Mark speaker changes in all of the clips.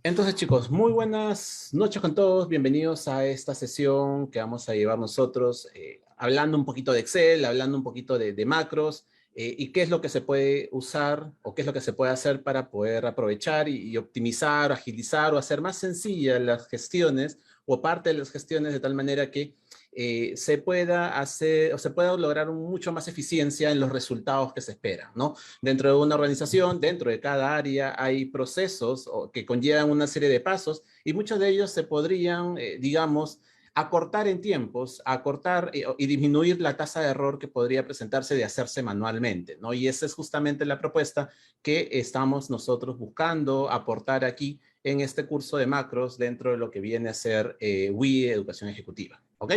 Speaker 1: Entonces, chicos, muy buenas noches con todos. Bienvenidos a esta sesión que vamos a llevar nosotros, hablando un poquito de Excel, hablando un poquito de macros, y qué es lo que se puede usar o qué es lo que se puede hacer para poder aprovechar y optimizar, agilizar o hacer más sencillas las gestiones o parte de las gestiones de tal manera que se pueda hacer o se pueda lograr mucho más eficiencia en los resultados que se esperan, ¿no? Dentro de una organización, dentro de cada área, hay procesos que conllevan una serie de pasos y muchos de ellos se podrían, digamos, acortar en tiempos, acortar y disminuir la tasa de error que podría presentarse de hacerse manualmente, ¿no? Y esa es justamente la propuesta que estamos nosotros buscando aportar aquí en este curso de macros dentro de lo que viene a ser WIE Educación Ejecutiva, ¿ok?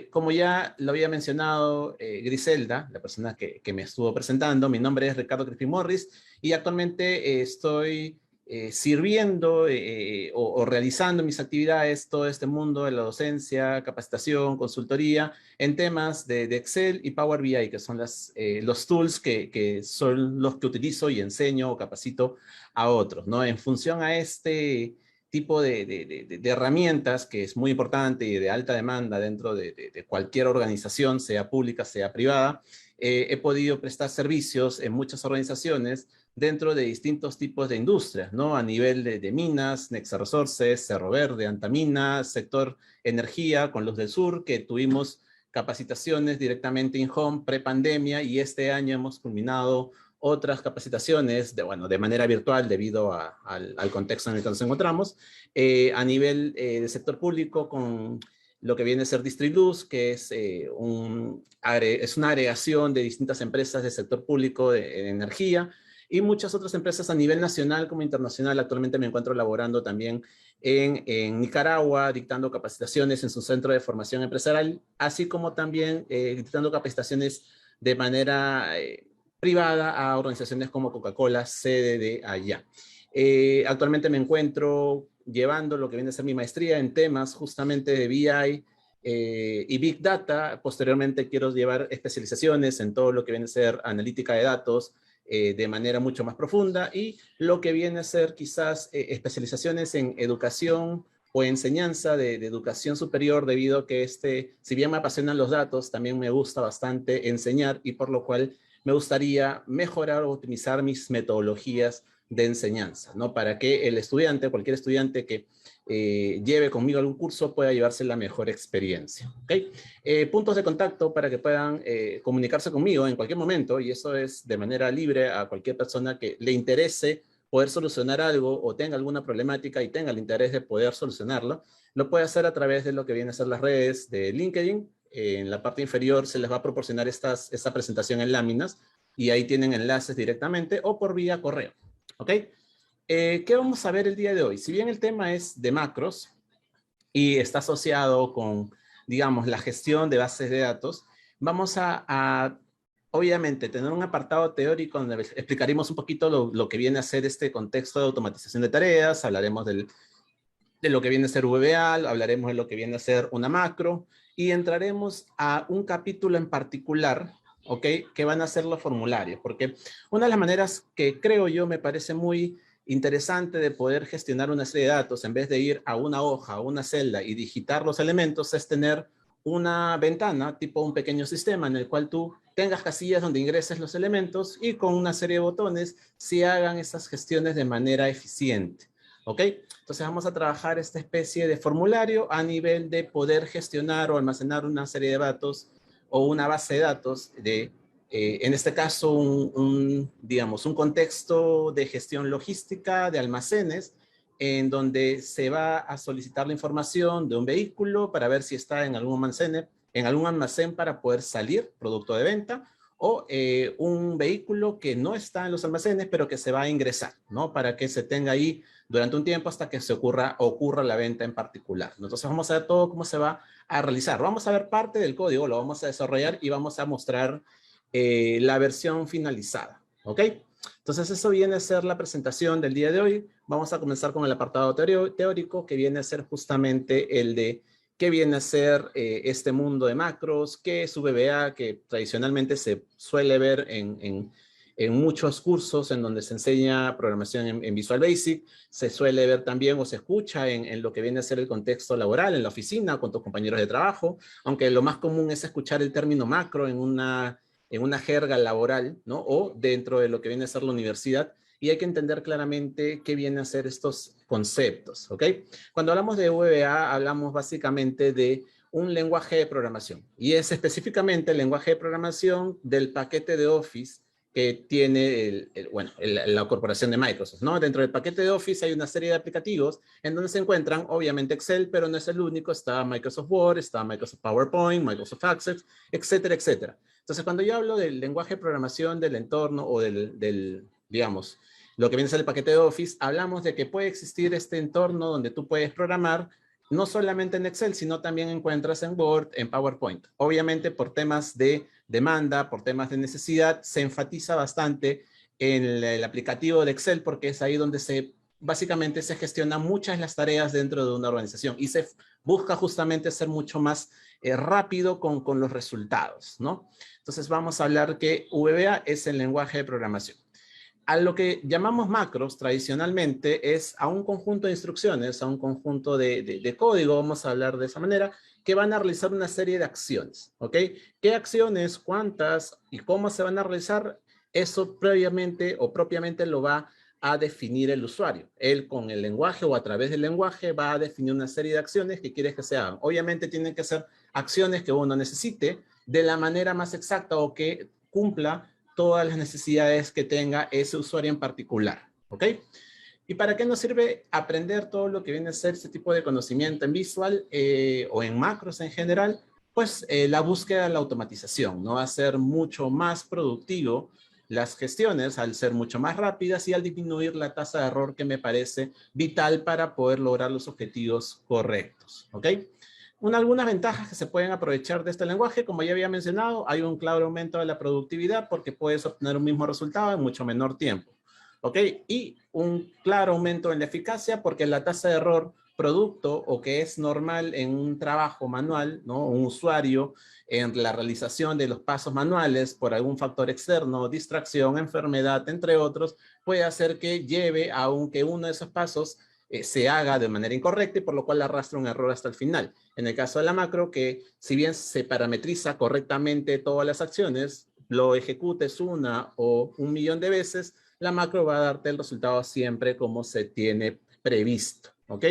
Speaker 1: Como ya lo había mencionado Griselda, la persona que me estuvo presentando, mi nombre es Ricardo Crispin Morris y actualmente estoy sirviendo o realizando mis actividades todo este mundo de la docencia, capacitación, consultoría en temas de Excel y Power BI, que son los tools que son los que utilizo y enseño o capacito a otros, ¿no? En función a este tipo de herramientas que es muy importante y de alta demanda dentro de cualquier organización, sea pública, sea privada, he podido prestar servicios en muchas organizaciones dentro de distintos tipos de industrias, ¿no? A nivel de minas, Nexa Resources, Cerro Verde, Antamina, sector energía con Luz del Sur, que tuvimos capacitaciones directamente in-home pre-pandemia y este año hemos culminado otras capacitaciones de manera virtual debido al contexto en el que nos encontramos, a nivel del sector público con lo que viene a ser Distribluz, que es una agregación de distintas empresas del sector público de energía y muchas otras empresas a nivel nacional como internacional. Actualmente me encuentro laborando también en Nicaragua, dictando capacitaciones en su centro de formación empresarial, así como también dictando capacitaciones de manera privada a organizaciones como Coca-Cola, sede de allá. Actualmente me encuentro llevando lo que viene a ser mi maestría en temas justamente de BI y Big Data. Posteriormente quiero llevar especializaciones en todo lo que viene a ser analítica de datos de manera mucho más profunda y lo que viene a ser quizás especializaciones en educación o enseñanza de educación superior, debido a que si bien me apasionan los datos, también me gusta bastante enseñar y por lo cual me gustaría mejorar o optimizar mis metodologías de enseñanza, ¿no? Para que el estudiante, cualquier estudiante que lleve conmigo algún curso pueda llevarse la mejor experiencia, ¿ok? Puntos de contacto para que puedan comunicarse conmigo en cualquier momento, y eso es de manera libre a cualquier persona que le interese poder solucionar algo o tenga alguna problemática y tenga el interés de poder solucionarlo, lo puede hacer a través de lo que viene a ser las redes de LinkedIn. En la parte inferior se les va a proporcionar esta presentación en láminas y ahí tienen enlaces directamente o por vía correo. ¿Ok? ¿Qué vamos a ver el día de hoy? Si bien el tema es de macros y está asociado con, digamos, la gestión de bases de datos, vamos obviamente, tener un apartado teórico donde explicaremos un poquito lo que viene a ser este contexto de automatización de tareas, hablaremos de lo que viene a ser VBA, hablaremos de lo que viene a ser una macro y entraremos a un capítulo en particular, ¿ok? Que van a ser los formularios, porque una de las maneras que creo yo me parece muy interesante de poder gestionar una serie de datos en vez de ir a una hoja, a una celda y digitar los elementos es tener una ventana, tipo un pequeño sistema en el cual tú tengas casillas donde ingreses los elementos y con una serie de botones se hagan esas gestiones de manera eficiente. ¿Ok? Entonces vamos a trabajar esta especie de formulario a nivel de poder gestionar o almacenar una serie de datos o una base de datos en este caso, digamos, un contexto de gestión logística de almacenes en donde se va a solicitar la información de un vehículo para ver si está en algún almacén para poder salir, producto de venta, o un vehículo que no está en los almacenes, pero que se va a ingresar, ¿no? Para que se tenga ahí durante un tiempo hasta que ocurra la venta en particular. Entonces vamos a ver todo cómo se va a realizar. Vamos a ver parte del código, lo vamos a desarrollar y vamos a mostrar la versión finalizada, ¿ok? Entonces eso viene a ser la presentación del día de hoy. Vamos a comenzar con el apartado teórico, que viene a ser justamente el de qué viene a ser este mundo de macros, qué es VBA, que tradicionalmente se suele ver en muchos cursos en donde se enseña programación en Visual Basic, se suele ver también o se escucha en lo que viene a ser el contexto laboral, en la oficina, con tus compañeros de trabajo, aunque lo más común es escuchar el término macro en una jerga laboral, ¿no? O dentro de lo que viene a ser la universidad, y hay que entender claramente qué vienen a ser estos conceptos, ¿ok? Cuando hablamos de VBA, hablamos básicamente de un lenguaje de programación, y es específicamente el lenguaje de programación del paquete de Office que tiene la corporación de Microsoft, ¿no? Dentro del paquete de Office hay una serie de aplicativos en donde se encuentran, obviamente, Excel, pero no es el único. Está Microsoft Word, está Microsoft PowerPoint, Microsoft Access, etcétera, etcétera. Entonces, cuando yo hablo del lenguaje de programación del entorno o digamos, lo que viene a ser el paquete de Office, hablamos de que puede existir este entorno donde tú puedes programar no solamente en Excel, sino también encuentras en Word, en PowerPoint. Obviamente, por temas de demanda, por temas de necesidad, se enfatiza bastante en el aplicativo de Excel porque es ahí donde básicamente se gestionan muchas de las tareas dentro de una organización y se busca justamente ser mucho más rápido con los resultados, ¿no? Entonces vamos a hablar que VBA es el lenguaje de programación. A lo que llamamos macros tradicionalmente es a un conjunto de instrucciones, a un conjunto de código, vamos a hablar de esa manera, que van a realizar una serie de acciones, ¿ok? ¿Qué acciones, cuántas y cómo se van a realizar? Eso previamente o propiamente lo va a definir el usuario. Él con el lenguaje o a través del lenguaje va a definir una serie de acciones que quiere que se hagan. Obviamente tienen que ser acciones que uno necesite de la manera más exacta o que cumpla todas las necesidades que tenga ese usuario en particular, ¿ok? ¿Y para qué nos sirve aprender todo lo que viene a ser este tipo de conocimiento en Visual o en macros en general? Pues la búsqueda de la automatización, ¿no? Va a ser mucho más productivo las gestiones al ser mucho más rápidas y al disminuir la tasa de error que me parece vital para poder lograr los objetivos correctos, ¿ok? Algunas ventajas que se pueden aprovechar de este lenguaje, como ya había mencionado, hay un claro aumento de la productividad porque puedes obtener un mismo resultado en mucho menor tiempo. ¿Ok? Y un claro aumento en la eficacia porque la tasa de error producto o que es normal en un trabajo manual, ¿no? Un usuario en la realización de los pasos manuales por algún factor externo, distracción, enfermedad, entre otros, puede hacer que lleve a que uno de esos pasos se haga de manera incorrecta y por lo cual arrastra un error hasta el final. En el caso de la macro, que si bien se parametriza correctamente todas las acciones, lo ejecutes una o un millón de veces, la macro va a darte el resultado siempre como se tiene previsto, ¿ok?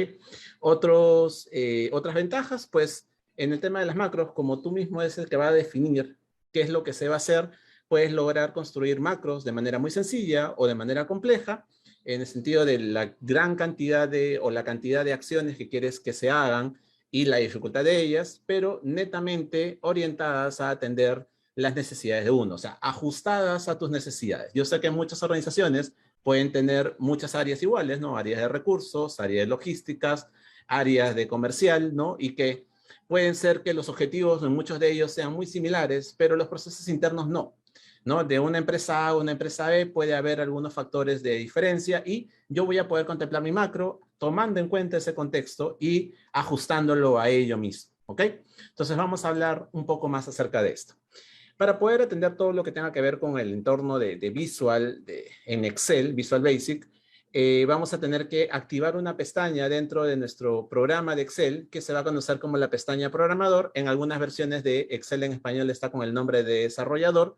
Speaker 1: Otras ventajas, pues en el tema de las macros, como tú mismo es el que va a definir qué es lo que se va a hacer, puedes lograr construir macros de manera muy sencilla o de manera compleja, en el sentido de la gran cantidad o la cantidad de acciones que quieres que se hagan y la dificultad de ellas, pero netamente orientadas a atender las necesidades de uno, o sea, ajustadas a tus necesidades. Yo sé que muchas organizaciones pueden tener muchas áreas iguales, ¿no? Áreas de recursos, áreas de logísticas, áreas de comercial, ¿no? Y que pueden ser que los objetivos en muchos de ellos sean muy similares, pero los procesos internos no. ¿No? De una empresa A a una empresa B puede haber algunos factores de diferencia y yo voy a poder contemplar mi macro tomando en cuenta ese contexto y ajustándolo a ello mismo, ¿ok? Entonces vamos a hablar un poco más acerca de esto. Para poder atender todo lo que tenga que ver con el entorno de Visual en Excel, Visual Basic, vamos a tener que activar una pestaña dentro de nuestro programa de Excel que se va a conocer como la pestaña programador. En algunas versiones de Excel en español está con el nombre de desarrollador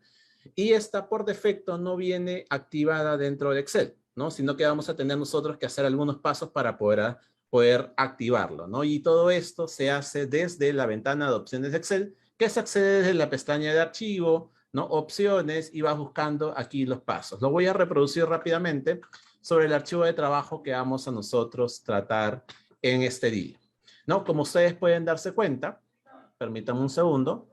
Speaker 1: y esta por defecto no viene activada dentro de Excel, ¿no? Sino que vamos a tener nosotros que hacer algunos pasos para poder activarlo, ¿no? Y todo esto se hace desde la ventana de opciones de Excel, que se accede desde la pestaña de archivo, ¿no? Opciones, y vas buscando aquí los pasos. Lo voy a reproducir rápidamente sobre el archivo de trabajo que vamos a nosotros tratar en este día, ¿no? Como ustedes pueden darse cuenta, permítanme un segundo.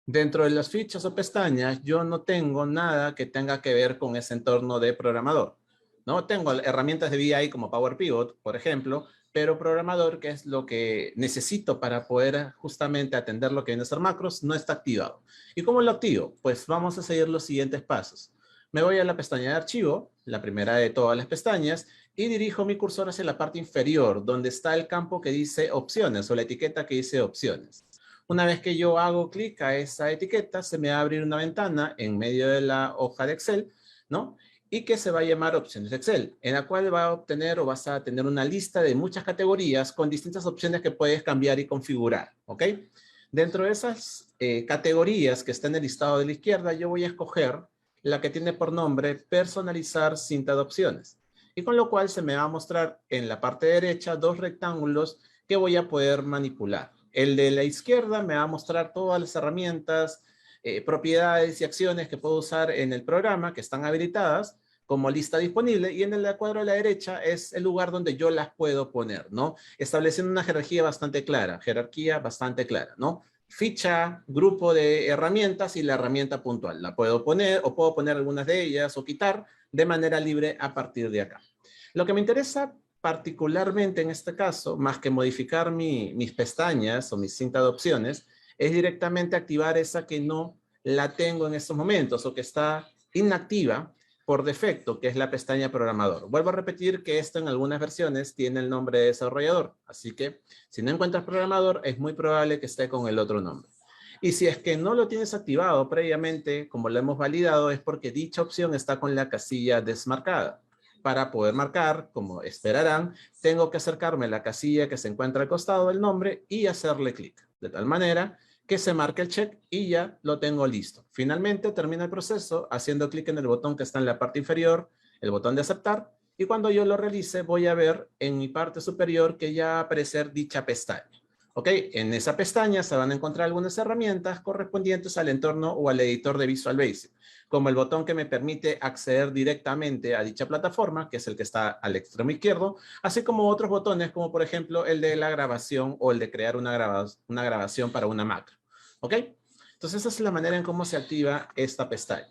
Speaker 1: Dentro de las fichas o pestañas, yo no tengo nada que tenga que ver con ese entorno de programador, ¿no? Tengo herramientas de BI como Power Pivot, por ejemplo, pero programador, que es lo que necesito para poder justamente atender lo que viene a ser macros, no está activado. ¿Y cómo lo activo? Pues vamos a seguir los siguientes pasos. Me voy a la pestaña de archivo, la primera de todas las pestañas, y dirijo mi cursor hacia la parte inferior, donde está el campo que dice opciones o la etiqueta que dice opciones. Una vez que yo hago clic a esa etiqueta, se me va a abrir una ventana en medio de la hoja de Excel, ¿no? Y que se va a llamar opciones de Excel, en la cual va a obtener o vas a tener una lista de muchas categorías con distintas opciones que puedes cambiar y configurar, ¿ok? Dentro de esas categorías que está en el listado de la izquierda, yo voy a escoger la que tiene por nombre personalizar cinta de opciones. Y con lo cual se me va a mostrar en la parte derecha dos rectángulos que voy a poder manipular. El de la izquierda me va a mostrar todas las herramientas, propiedades y acciones que puedo usar en el programa que están habilitadas como lista disponible, y en el cuadro de la derecha es el lugar donde yo las puedo poner, ¿no? Estableciendo una jerarquía bastante clara, ¿no? Ficha, grupo de herramientas y la herramienta puntual. La puedo poner o puedo poner algunas de ellas o quitar de manera libre a partir de acá. Lo que me interesa particularmente en este caso, más que modificar mis pestañas o mi cinta de opciones, es directamente activar esa que no la tengo en estos momentos o que está inactiva por defecto, que es la pestaña programador. Vuelvo a repetir que esto en algunas versiones tiene el nombre de desarrollador, así que si no encuentras programador, es muy probable que esté con el otro nombre. Y si es que no lo tienes activado previamente, como lo hemos validado, es porque dicha opción está con la casilla desmarcada. Para poder marcar, como esperarán, tengo que acercarme a la casilla que se encuentra al costado del nombre y hacerle clic, de tal manera que se marque el check y ya lo tengo listo. Finalmente termina el proceso haciendo clic en el botón que está en la parte inferior, el botón de aceptar, y cuando yo lo realice voy a ver en mi parte superior que ya va a aparecer dicha pestaña. ¿Ok? En esa pestaña se van a encontrar algunas herramientas correspondientes al entorno o al editor de Visual Basic, como el botón que me permite acceder directamente a dicha plataforma, que es el que está al extremo izquierdo, así como otros botones, como por ejemplo el de la grabación o el de crear una grabación para una macro. ¿Ok? Entonces esa es la manera en cómo se activa esta pestaña.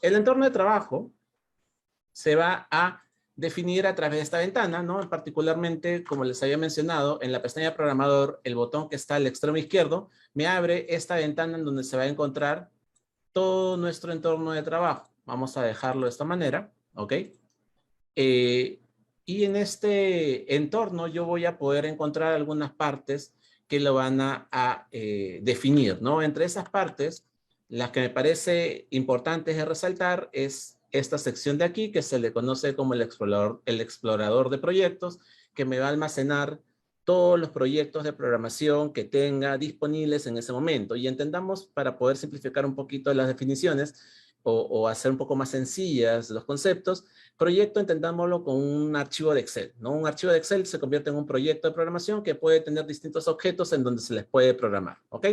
Speaker 1: El entorno de trabajo se va a definir a través de esta ventana, ¿no? Particularmente, como les había mencionado, en la pestaña programador, el botón que está al extremo izquierdo me abre esta ventana en donde se va a encontrar todo nuestro entorno de trabajo. Vamos a dejarlo de esta manera, ¿ok? Y en este entorno yo voy a poder encontrar algunas partes que lo van a definir, ¿no? Entre esas partes, las que me parece importantes de resaltar es esta sección de aquí, que se le conoce como el explorador de proyectos, que me va a almacenar todos los proyectos de programación que tenga disponibles en ese momento. Y entendamos, para poder simplificar un poquito las definiciones o hacer un poco más sencillas los conceptos, proyecto entendámoslo con un archivo de Excel, ¿no? Un archivo de Excel se convierte en un proyecto de programación que puede tener distintos objetos en donde se les puede programar, ¿ok?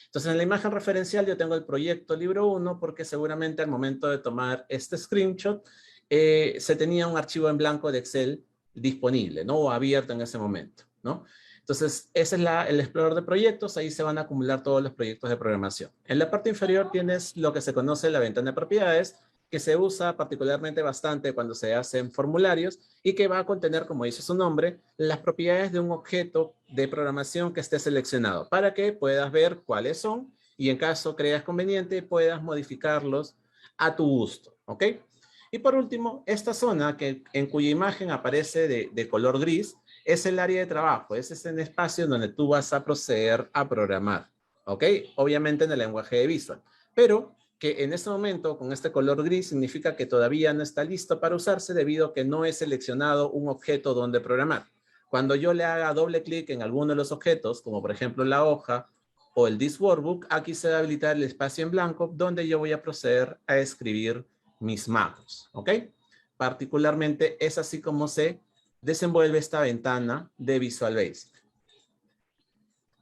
Speaker 1: Entonces, en la imagen referencial yo tengo el proyecto libro 1 porque seguramente al momento de tomar este screenshot se tenía un archivo en blanco de Excel disponible, ¿no? O abierto en ese momento, ¿no? Entonces, ese es el explorador de proyectos. Ahí se van a acumular todos los proyectos de programación. En la parte inferior tienes lo que se conoce la ventana de propiedades, que se usa particularmente bastante cuando se hacen formularios y que va a contener, como dice su nombre, las propiedades de un objeto de programación que esté seleccionado para que puedas ver cuáles son y en caso creas conveniente puedas modificarlos a tu gusto, ¿ok? Y por último, esta zona en cuya imagen aparece de color gris es el área de trabajo, es ese espacio donde tú vas a proceder a programar, ¿ok? Obviamente en el lenguaje de Visual, pero que en este momento con este color gris significa que todavía no está listo para usarse debido a que no he seleccionado un objeto donde programar. Cuando yo le haga doble clic en alguno de los objetos, como por ejemplo la hoja o el This Workbook, aquí se va a habilitar el espacio en blanco donde yo voy a proceder a escribir mis macros, ¿ok? Particularmente es así como se desenvuelve esta ventana de Visual Basic.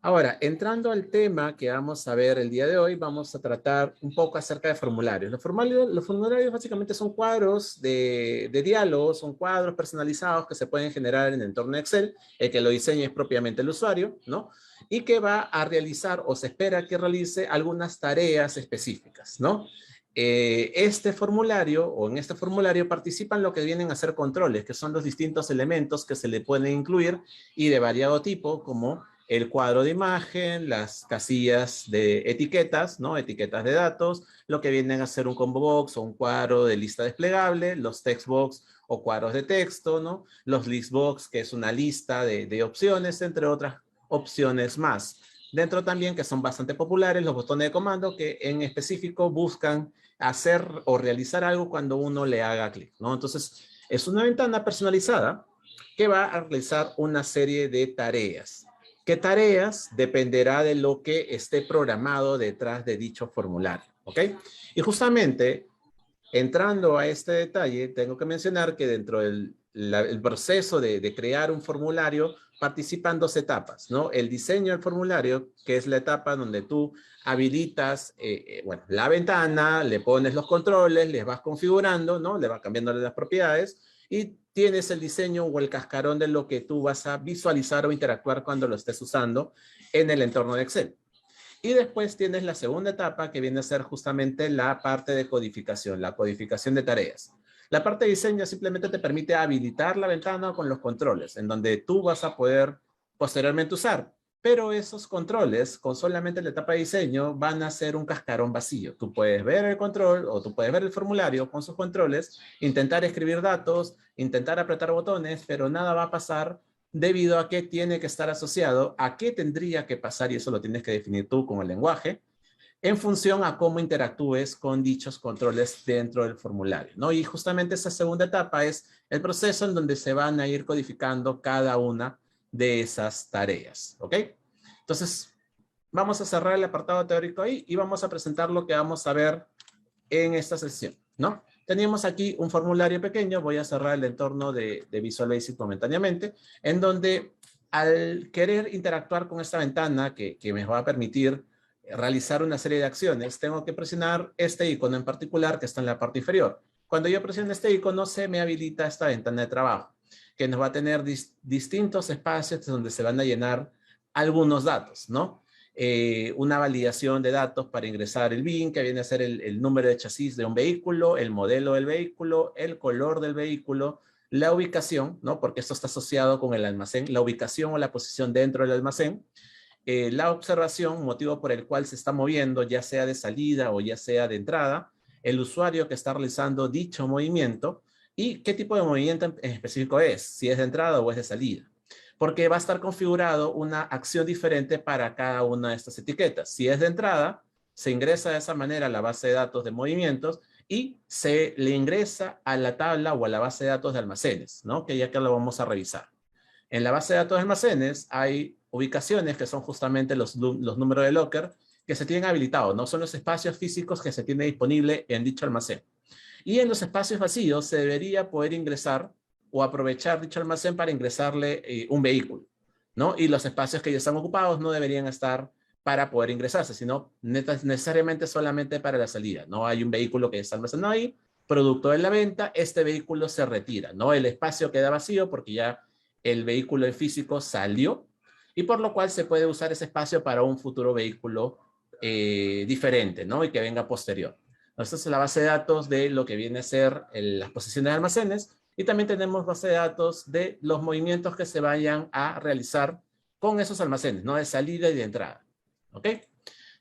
Speaker 1: Ahora, entrando al tema que vamos a ver el día de hoy, vamos a tratar un poco acerca de formularios. Los formularios básicamente son cuadros de diálogos, son cuadros personalizados que se pueden generar en el entorno de Excel. El que lo diseña es propiamente el usuario, ¿no? Y que va a realizar o se espera que realice algunas tareas específicas, ¿no? En este formulario participan lo que vienen a ser controles, que son los distintos elementos que se le pueden incluir y de variado tipo, como el cuadro de imagen, las casillas de etiquetas, ¿no? Etiquetas de datos, lo que vienen a ser un combo box o un cuadro de lista desplegable, los text box o cuadros de texto, ¿no? Los list box, que es una lista de opciones, entre otras opciones más. dentro también que son bastante populares los botones de comando que en específico buscan hacer o realizar algo cuando uno le haga clic, ¿no? Entonces, es una ventana personalizada que va a realizar una serie de tareas. ¿Qué tareas? Dependerá de lo que esté programado detrás de dicho formulario, ¿ok? Y justamente, entrando a este detalle, tengo que mencionar que dentro del el proceso de crear un formulario participan dos etapas, ¿no? El diseño del formulario, que es la etapa donde tú habilitas, bueno, la ventana, le pones los controles, les vas configurando, ¿no? Le vas cambiando las propiedades y tienes el diseño o el cascarón de lo que tú vas a visualizar o interactuar cuando lo estés usando en el entorno de Excel. Y después tienes la segunda etapa que viene a ser justamente la parte de codificación, la codificación de tareas. La parte de diseño simplemente te permite habilitar la ventana con los controles, en donde tú vas a poder posteriormente usar. Pero esos controles, con solamente la etapa de diseño, van a ser un cascarón vacío. Tú puedes ver el control o tú puedes ver el formulario con sus controles, intentar escribir datos, intentar apretar botones, pero nada va a pasar debido a que tiene que estar asociado a qué tendría que pasar, y eso lo tienes que definir tú con el lenguaje, en función a cómo interactúes con dichos controles dentro del formulario, ¿no? Y justamente esa segunda etapa es el proceso en donde se van a ir codificando cada una de esas tareas, ¿ok? Entonces, vamos a cerrar el apartado teórico ahí y vamos a presentar lo que vamos a ver en esta sesión, ¿no? Teníamos aquí un formulario pequeño, voy a cerrar el entorno de Visual Basic momentáneamente, en donde al querer interactuar con esta ventana que me va a permitir realizar una serie de acciones, tengo que presionar este icono en particular que está en la parte inferior. Cuando yo presiono este icono, se me habilita esta ventana de trabajo, que nos va a tener distintos espacios donde se van a llenar algunos datos, ¿no? Una validación de datos para ingresar el BIN, que viene a ser el número de chasis de un vehículo, el modelo del vehículo, el color del vehículo, la ubicación, ¿no? Porque esto está asociado con el almacén, la ubicación o la posición dentro del almacén, la observación, motivo por el cual se está moviendo, ya sea de salida o ya sea de entrada, el usuario que está realizando dicho movimiento y qué tipo de movimiento en específico es, si es de entrada o es de salida. Porque va a estar configurado una acción diferente para cada una de estas etiquetas. Si es de entrada, se ingresa de esa manera a la base de datos de movimientos y se le ingresa a la tabla o a la base de datos de almacenes, ¿no? Que ya que lo vamos a revisar. En la base de datos de almacenes hay ubicaciones que son justamente los números de locker que se tienen habilitados, ¿no? Son los espacios físicos que se tiene disponible en dicho almacén. Y en los espacios vacíos se debería poder ingresar o aprovechar dicho almacén para ingresarle un vehículo, ¿no? Y los espacios que ya están ocupados no deberían estar para poder ingresarse, sino necesariamente solamente para la salida, ¿no? Hay un vehículo que está almacenado ahí, producto de la venta, este vehículo se retira, ¿no? El espacio queda vacío porque ya el vehículo físico salió y por lo cual se puede usar ese espacio para un futuro vehículo diferente, ¿no? Y que venga posterior. Esta es la base de datos de lo que viene a ser las posiciones de almacenes y también tenemos base de datos de los movimientos que se vayan a realizar con esos almacenes, ¿no? De salida y de entrada, ¿ok?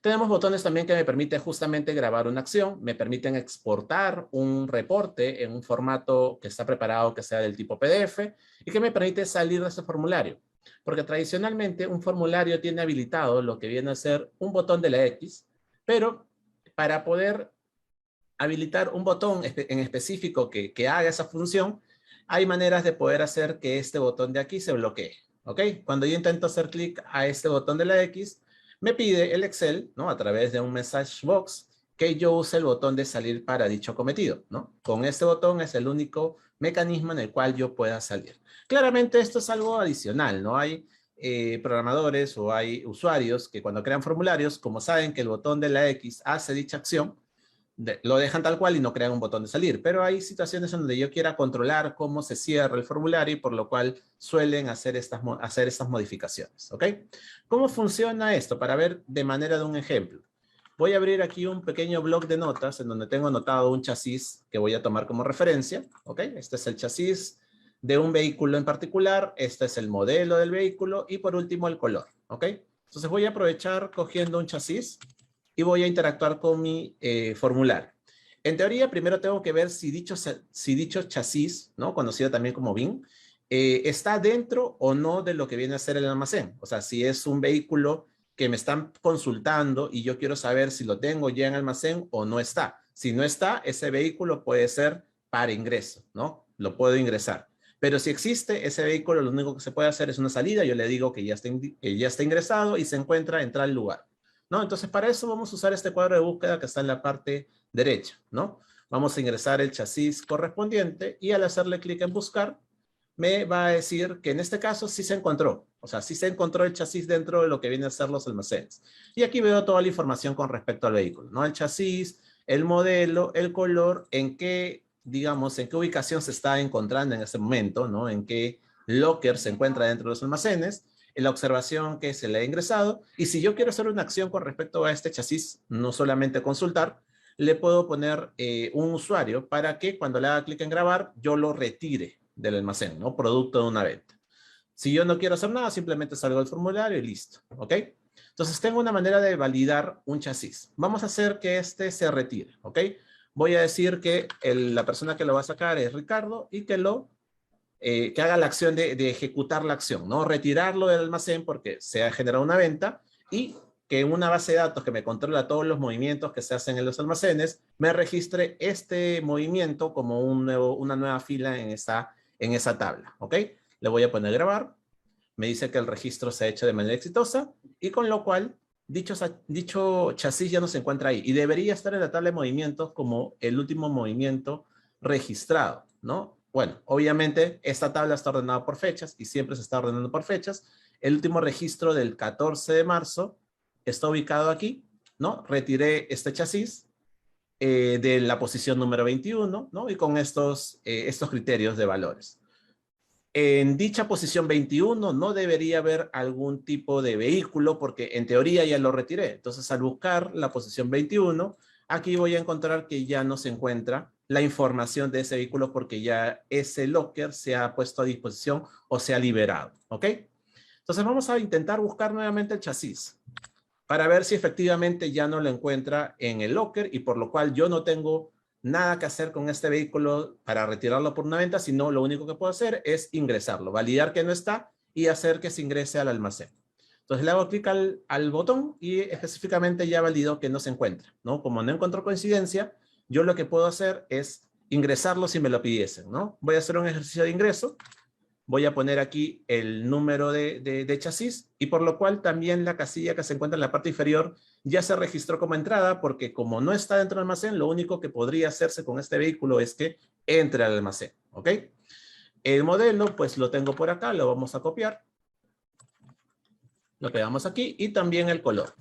Speaker 1: Tenemos botones también que me permiten justamente grabar una acción, me permiten exportar un reporte en un formato que está preparado que sea del tipo PDF y que me permite salir de ese formulario. Porque tradicionalmente un formulario tiene habilitado lo que viene a ser un botón de la X, pero para poder habilitar un botón en específico que haga esa función, hay maneras de poder hacer que este botón de aquí se bloquee, ¿ok? Cuando yo intento hacer clic a este botón de la X, me pide el Excel, ¿no? A través de un message box, que yo use el botón de salir para dicho cometido, ¿no? Con este botón es el único mecanismo en el cual yo pueda salir. Claramente esto es algo adicional, ¿no? Hay programadores o hay usuarios que cuando crean formularios, como saben que el botón de la X hace dicha acción, lo dejan tal cual y no crean un botón de salir, pero hay situaciones en donde yo quiera controlar cómo se cierra el formulario y por lo cual suelen hacer estas modificaciones, ¿ok? ¿Cómo funciona esto? Para ver de manera de un ejemplo. Voy a abrir aquí un pequeño bloc de notas en donde tengo anotado un chasis que voy a tomar como referencia, ¿ok? Este es el chasis de un vehículo en particular, este es el modelo del vehículo y por último el color, ¿ok? Entonces voy a aprovechar cogiendo un chasis y voy a interactuar con mi formulario. En teoría, primero tengo que ver si dicho chasis, ¿no? Conocido también como BIN, está dentro o no de lo que viene a ser el almacén. O sea, si es un vehículo que me están consultando y yo quiero saber si lo tengo ya en almacén o no está. Si no está, ese vehículo puede ser para ingreso, ¿no? Lo puedo ingresar. Pero si existe ese vehículo, lo único que se puede hacer es una salida. Yo le digo que ya está ingresado y se encuentra en tal lugar, ¿no? Entonces, para eso vamos a usar este cuadro de búsqueda que está en la parte derecha, ¿no? Vamos a ingresar el chasis correspondiente y al hacerle clic en buscar, me va a decir que en este caso sí se encontró. O sea, sí se encontró el chasis dentro de lo que viene a ser los almacenes. Y aquí veo toda la información con respecto al vehículo, ¿no? El chasis, el modelo, el color, en qué, digamos, en qué ubicación se está encontrando en ese momento, ¿no? En qué locker se encuentra dentro de los almacenes, en la observación que se le ha ingresado. Y si yo quiero hacer una acción con respecto a este chasis, no solamente consultar, le puedo poner un usuario para que cuando le haga clic en grabar, yo lo retire del almacén, ¿no? Producto de una venta. Si yo no quiero hacer nada, simplemente salgo del formulario y listo, ¿ok? Entonces tengo una manera de validar un chasis. Vamos a hacer que este se retire, ¿ok? Voy a decir que la persona que lo va a sacar es Ricardo y que haga la acción de ejecutar la acción, ¿no? Retirarlo del almacén porque se ha generado una venta y que en una base de datos que me controla todos los movimientos que se hacen en los almacenes, me registre este movimiento como una nueva fila en esa tabla, ¿ok? Le voy a poner grabar, me dice que el registro se ha hecho de manera exitosa y con lo cual dicho chasis ya no se encuentra ahí y debería estar en la tabla de movimientos como el último movimiento registrado, ¿no? Bueno, obviamente esta tabla está ordenada por fechas y siempre se está ordenando por fechas. El último registro del 14 de marzo está ubicado aquí, ¿no? Retiré este chasis de la posición número 21, ¿no? Y con estos criterios de valores. En dicha posición 21 no debería haber algún tipo de vehículo porque en teoría ya lo retiré. Entonces, al buscar la posición 21, aquí voy a encontrar que ya no se encuentra la información de ese vehículo porque ya ese locker se ha puesto a disposición o se ha liberado, ¿ok? Entonces, vamos a intentar buscar nuevamente el chasis para ver si efectivamente ya no lo encuentra en el locker y por lo cual yo no tengo nada que hacer con este vehículo para retirarlo por una venta, sino lo único que puedo hacer es ingresarlo, validar que no está y hacer que se ingrese al almacén. Entonces le hago clic al botón y específicamente ya valido que no se encuentra, ¿no? Como no encontró coincidencia, yo lo que puedo hacer es ingresarlo si me lo pidiesen, ¿no? Voy a hacer un ejercicio de ingreso. Voy a poner aquí el número de chasis y por lo cual también la casilla que se encuentra en la parte inferior ya se registró como entrada porque como no está dentro del almacén, lo único que podría hacerse con este vehículo es que entre al almacén, ¿ok? El modelo, pues lo tengo por acá, lo vamos a copiar. Lo pegamos aquí y también el color.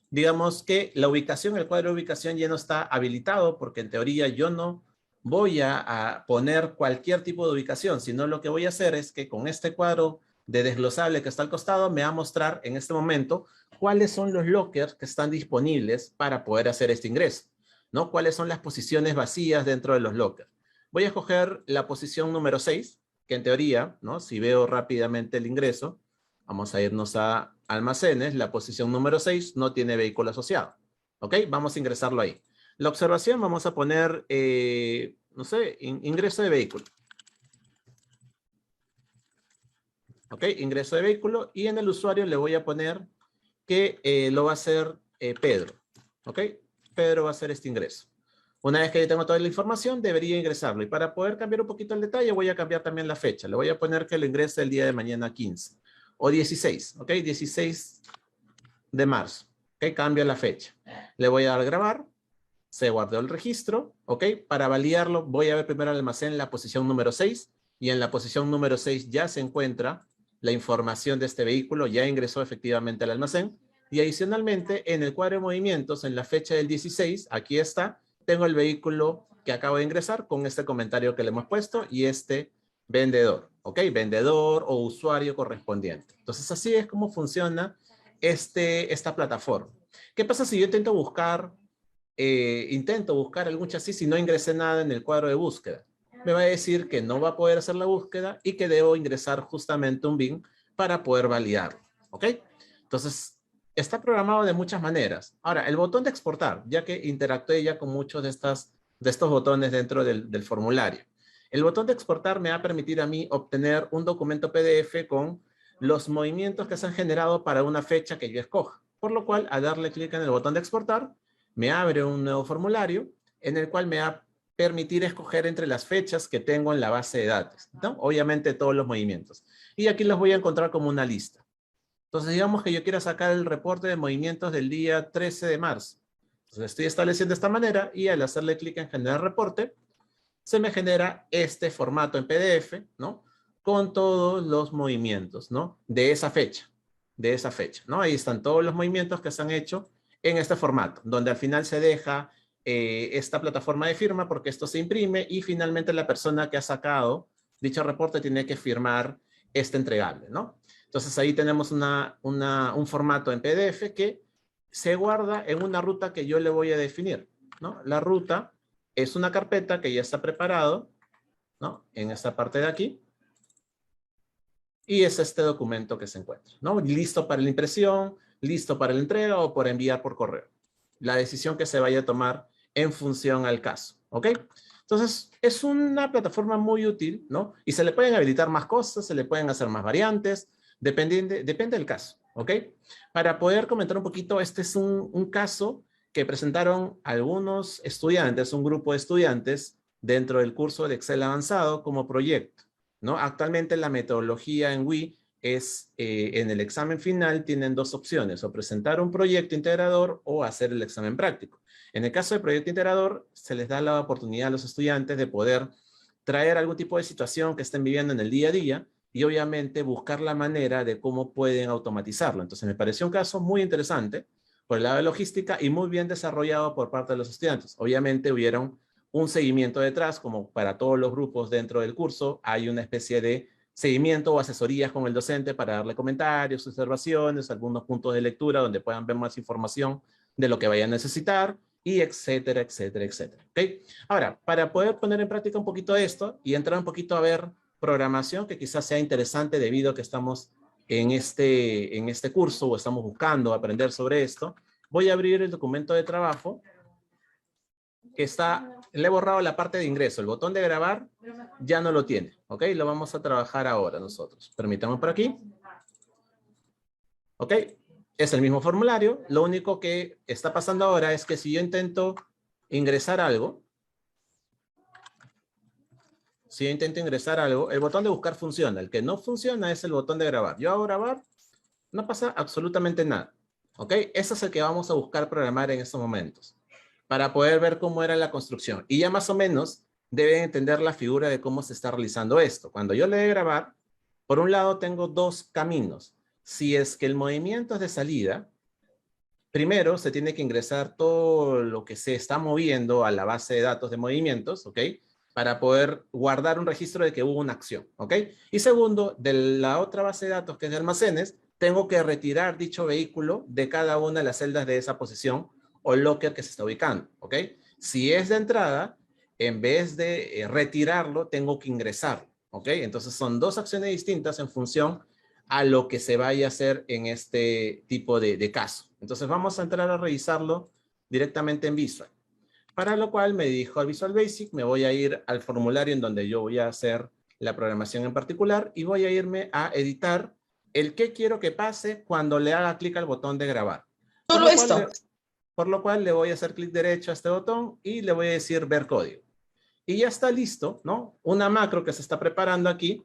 Speaker 1: Digamos que la ubicación, el cuadro de ubicación ya no está habilitado porque en teoría yo no voy a poner cualquier tipo de ubicación, sino lo que voy a hacer es que con este cuadro de desglosable que está al costado me va a mostrar en este momento cuáles son los lockers que están disponibles para poder hacer este ingreso, ¿no? Cuáles son las posiciones vacías dentro de los lockers. Voy a escoger la posición número 6, que en teoría, ¿no? Si veo rápidamente el ingreso, vamos a irnos a almacenes, la posición número 6 no tiene vehículo asociado, ¿ok? Vamos a ingresarlo ahí. La observación vamos a poner, no sé, ingreso de vehículo. ¿Ok? Ingreso de vehículo y en el usuario le voy a poner que lo va a hacer Pedro. ¿Ok? Pedro va a hacer este ingreso. Una vez que ya tengo toda la información, debería ingresarlo. Y para poder cambiar un poquito el detalle, voy a cambiar también la fecha. Le voy a poner que lo ingrese el día de mañana 15 o 16. ¿Ok? 16 de marzo. ¿Ok? Cambio la fecha. Le voy a dar grabar. Se guardó el registro, ¿ok? Para validarlo, voy a ver primero el almacén, la posición número 6, y en la posición número 6 ya se encuentra la información de este vehículo, ya ingresó efectivamente al almacén, y adicionalmente en el cuadro de movimientos, en la fecha del 16, aquí está, tengo el vehículo que acabo de ingresar con este comentario que le hemos puesto y este vendedor, ¿ok? Vendedor o usuario correspondiente. Entonces así es como funciona esta plataforma. ¿Qué pasa si yo intento buscar algún chasis y no ingresé nada en el cuadro de búsqueda? Me va a decir que no va a poder hacer la búsqueda y que debo ingresar justamente un BIN para poder validarlo, ¿ok? Entonces, está programado de muchas maneras. Ahora, el botón de exportar, ya que interactué ya con muchos de estos botones dentro del formulario. El botón de exportar me va a permitir a mí obtener un documento PDF con los movimientos que se han generado para una fecha que yo escoja. Por lo cual, al darle clic en el botón de exportar, me abre un nuevo formulario en el cual me va a permitir escoger entre las fechas que tengo en la base de datos, ¿no? Obviamente todos los movimientos. Y aquí los voy a encontrar como una lista. Entonces, digamos que yo quiera sacar el reporte de movimientos del día 13 de marzo. Entonces, estoy estableciendo de esta manera y al hacerle clic en generar reporte, se me genera este formato en PDF, ¿no? Con todos los movimientos, ¿no? De esa fecha, ¿no? Ahí están todos los movimientos que se han hecho en este formato, donde al final se deja esta plataforma de firma porque esto se imprime y finalmente la persona que ha sacado dicho reporte tiene que firmar este entregable, ¿no? Entonces ahí tenemos un formato en PDF que se guarda en una ruta que yo le voy a definir, ¿no? La ruta es una carpeta que ya está preparado, ¿no? En esta parte de aquí. Y es este documento que se encuentra, ¿no? Listo para la impresión, listo para la entrega o por enviar por correo. La decisión que se vaya a tomar en función al caso, ¿ok? Entonces, es una plataforma muy útil, ¿no? Y se le pueden habilitar más cosas, se le pueden hacer más variantes, depende del caso, ¿ok? Para poder comentar un poquito, este es un caso que presentaron algunos estudiantes, un grupo de estudiantes dentro del curso de Excel avanzado como proyecto, ¿no? Actualmente la metodología en WI es, en el examen final tienen dos opciones, o presentar un proyecto integrador o hacer el examen práctico. En el caso del proyecto integrador, se les da la oportunidad a los estudiantes de poder traer algún tipo de situación que estén viviendo en el día a día y obviamente buscar la manera de cómo pueden automatizarlo. Entonces me pareció un caso muy interesante por el lado de logística y muy bien desarrollado por parte de los estudiantes. Obviamente hubieron un seguimiento detrás, como para todos los grupos dentro del curso, hay una especie de seguimiento o asesorías con el docente para darle comentarios, observaciones, algunos puntos de lectura donde puedan ver más información de lo que vayan a necesitar, y etcétera, etcétera, etcétera. ¿Okay? Ahora, para poder poner en práctica un poquito esto y entrar un poquito a ver programación que quizás sea interesante debido a que estamos en este curso o estamos buscando aprender sobre esto, voy a abrir el documento de trabajo que le he borrado la parte de ingreso, el botón de grabar ya no lo tiene, ¿ok? Lo vamos a trabajar ahora nosotros. Permítame por aquí. ¿Ok? Es el mismo formulario, lo único que está pasando ahora es que si yo intento ingresar algo, el botón de buscar funciona, el que no funciona es el botón de grabar. Yo hago grabar, no pasa absolutamente nada, ¿ok? Ese es el que vamos a buscar programar en estos momentos, para poder ver cómo era la construcción. Y ya más o menos deben entender la figura de cómo se está realizando esto. Cuando yo le dé grabar, por un lado tengo dos caminos. Si es que el movimiento es de salida, primero se tiene que ingresar todo lo que se está moviendo a la base de datos de movimientos, ¿ok? Para poder guardar un registro de que hubo una acción, ¿ok? Y segundo, de la otra base de datos que es de almacenes, tengo que retirar dicho vehículo de cada una de las celdas de esa posición o locker que se está ubicando, ¿ok? Si es de entrada, en vez de retirarlo, tengo que ingresarlo, ¿ok? Entonces son dos acciones distintas en función a lo que se vaya a hacer en este tipo de caso. Entonces vamos a entrar a revisarlo directamente en Visual. Para lo cual me dirijo al Visual Basic, me voy a ir al formulario en donde yo voy a hacer la programación en particular y voy a irme a editar el que quiero que pase cuando le haga clic al botón de grabar.
Speaker 2: Solo esto.
Speaker 1: Por lo cual le voy a hacer clic derecho a este botón y le voy a decir ver código. Y ya está listo, ¿no? Una macro que se está preparando aquí,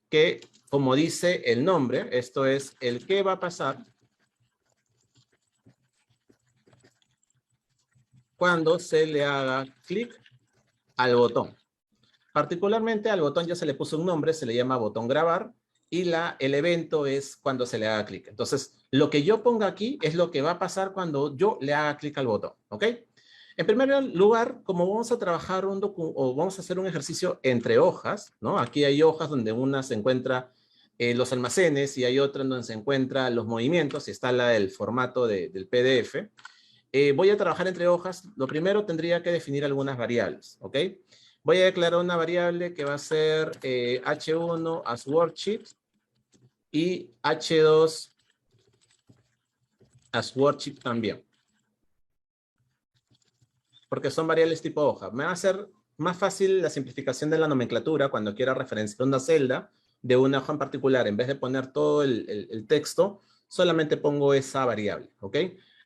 Speaker 1: que como dice el nombre, esto es el que va a pasar cuando se le haga clic al botón. Particularmente al botón ya se le puso un nombre, se le llama botón grabar, y el evento es cuando se le haga clic. Entonces, lo que yo ponga aquí es lo que va a pasar cuando yo le haga clic al botón, ¿ok? En primer lugar, como vamos a trabajar o vamos a hacer un ejercicio entre hojas, ¿no? Aquí hay hojas donde una se encuentra los almacenes y hay otra en donde se encuentran los movimientos y está el formato del PDF. Voy a trabajar entre hojas. Lo primero tendría que definir algunas variables, ¿ok? Voy a declarar una variable que va a ser H1 as worksheet y H2 as worksheet también. Porque son variables tipo hoja. Me va a hacer más fácil la simplificación de la nomenclatura cuando quiera referenciar una celda de una hoja en particular, en vez de poner todo el texto, solamente pongo esa variable, ¿ok?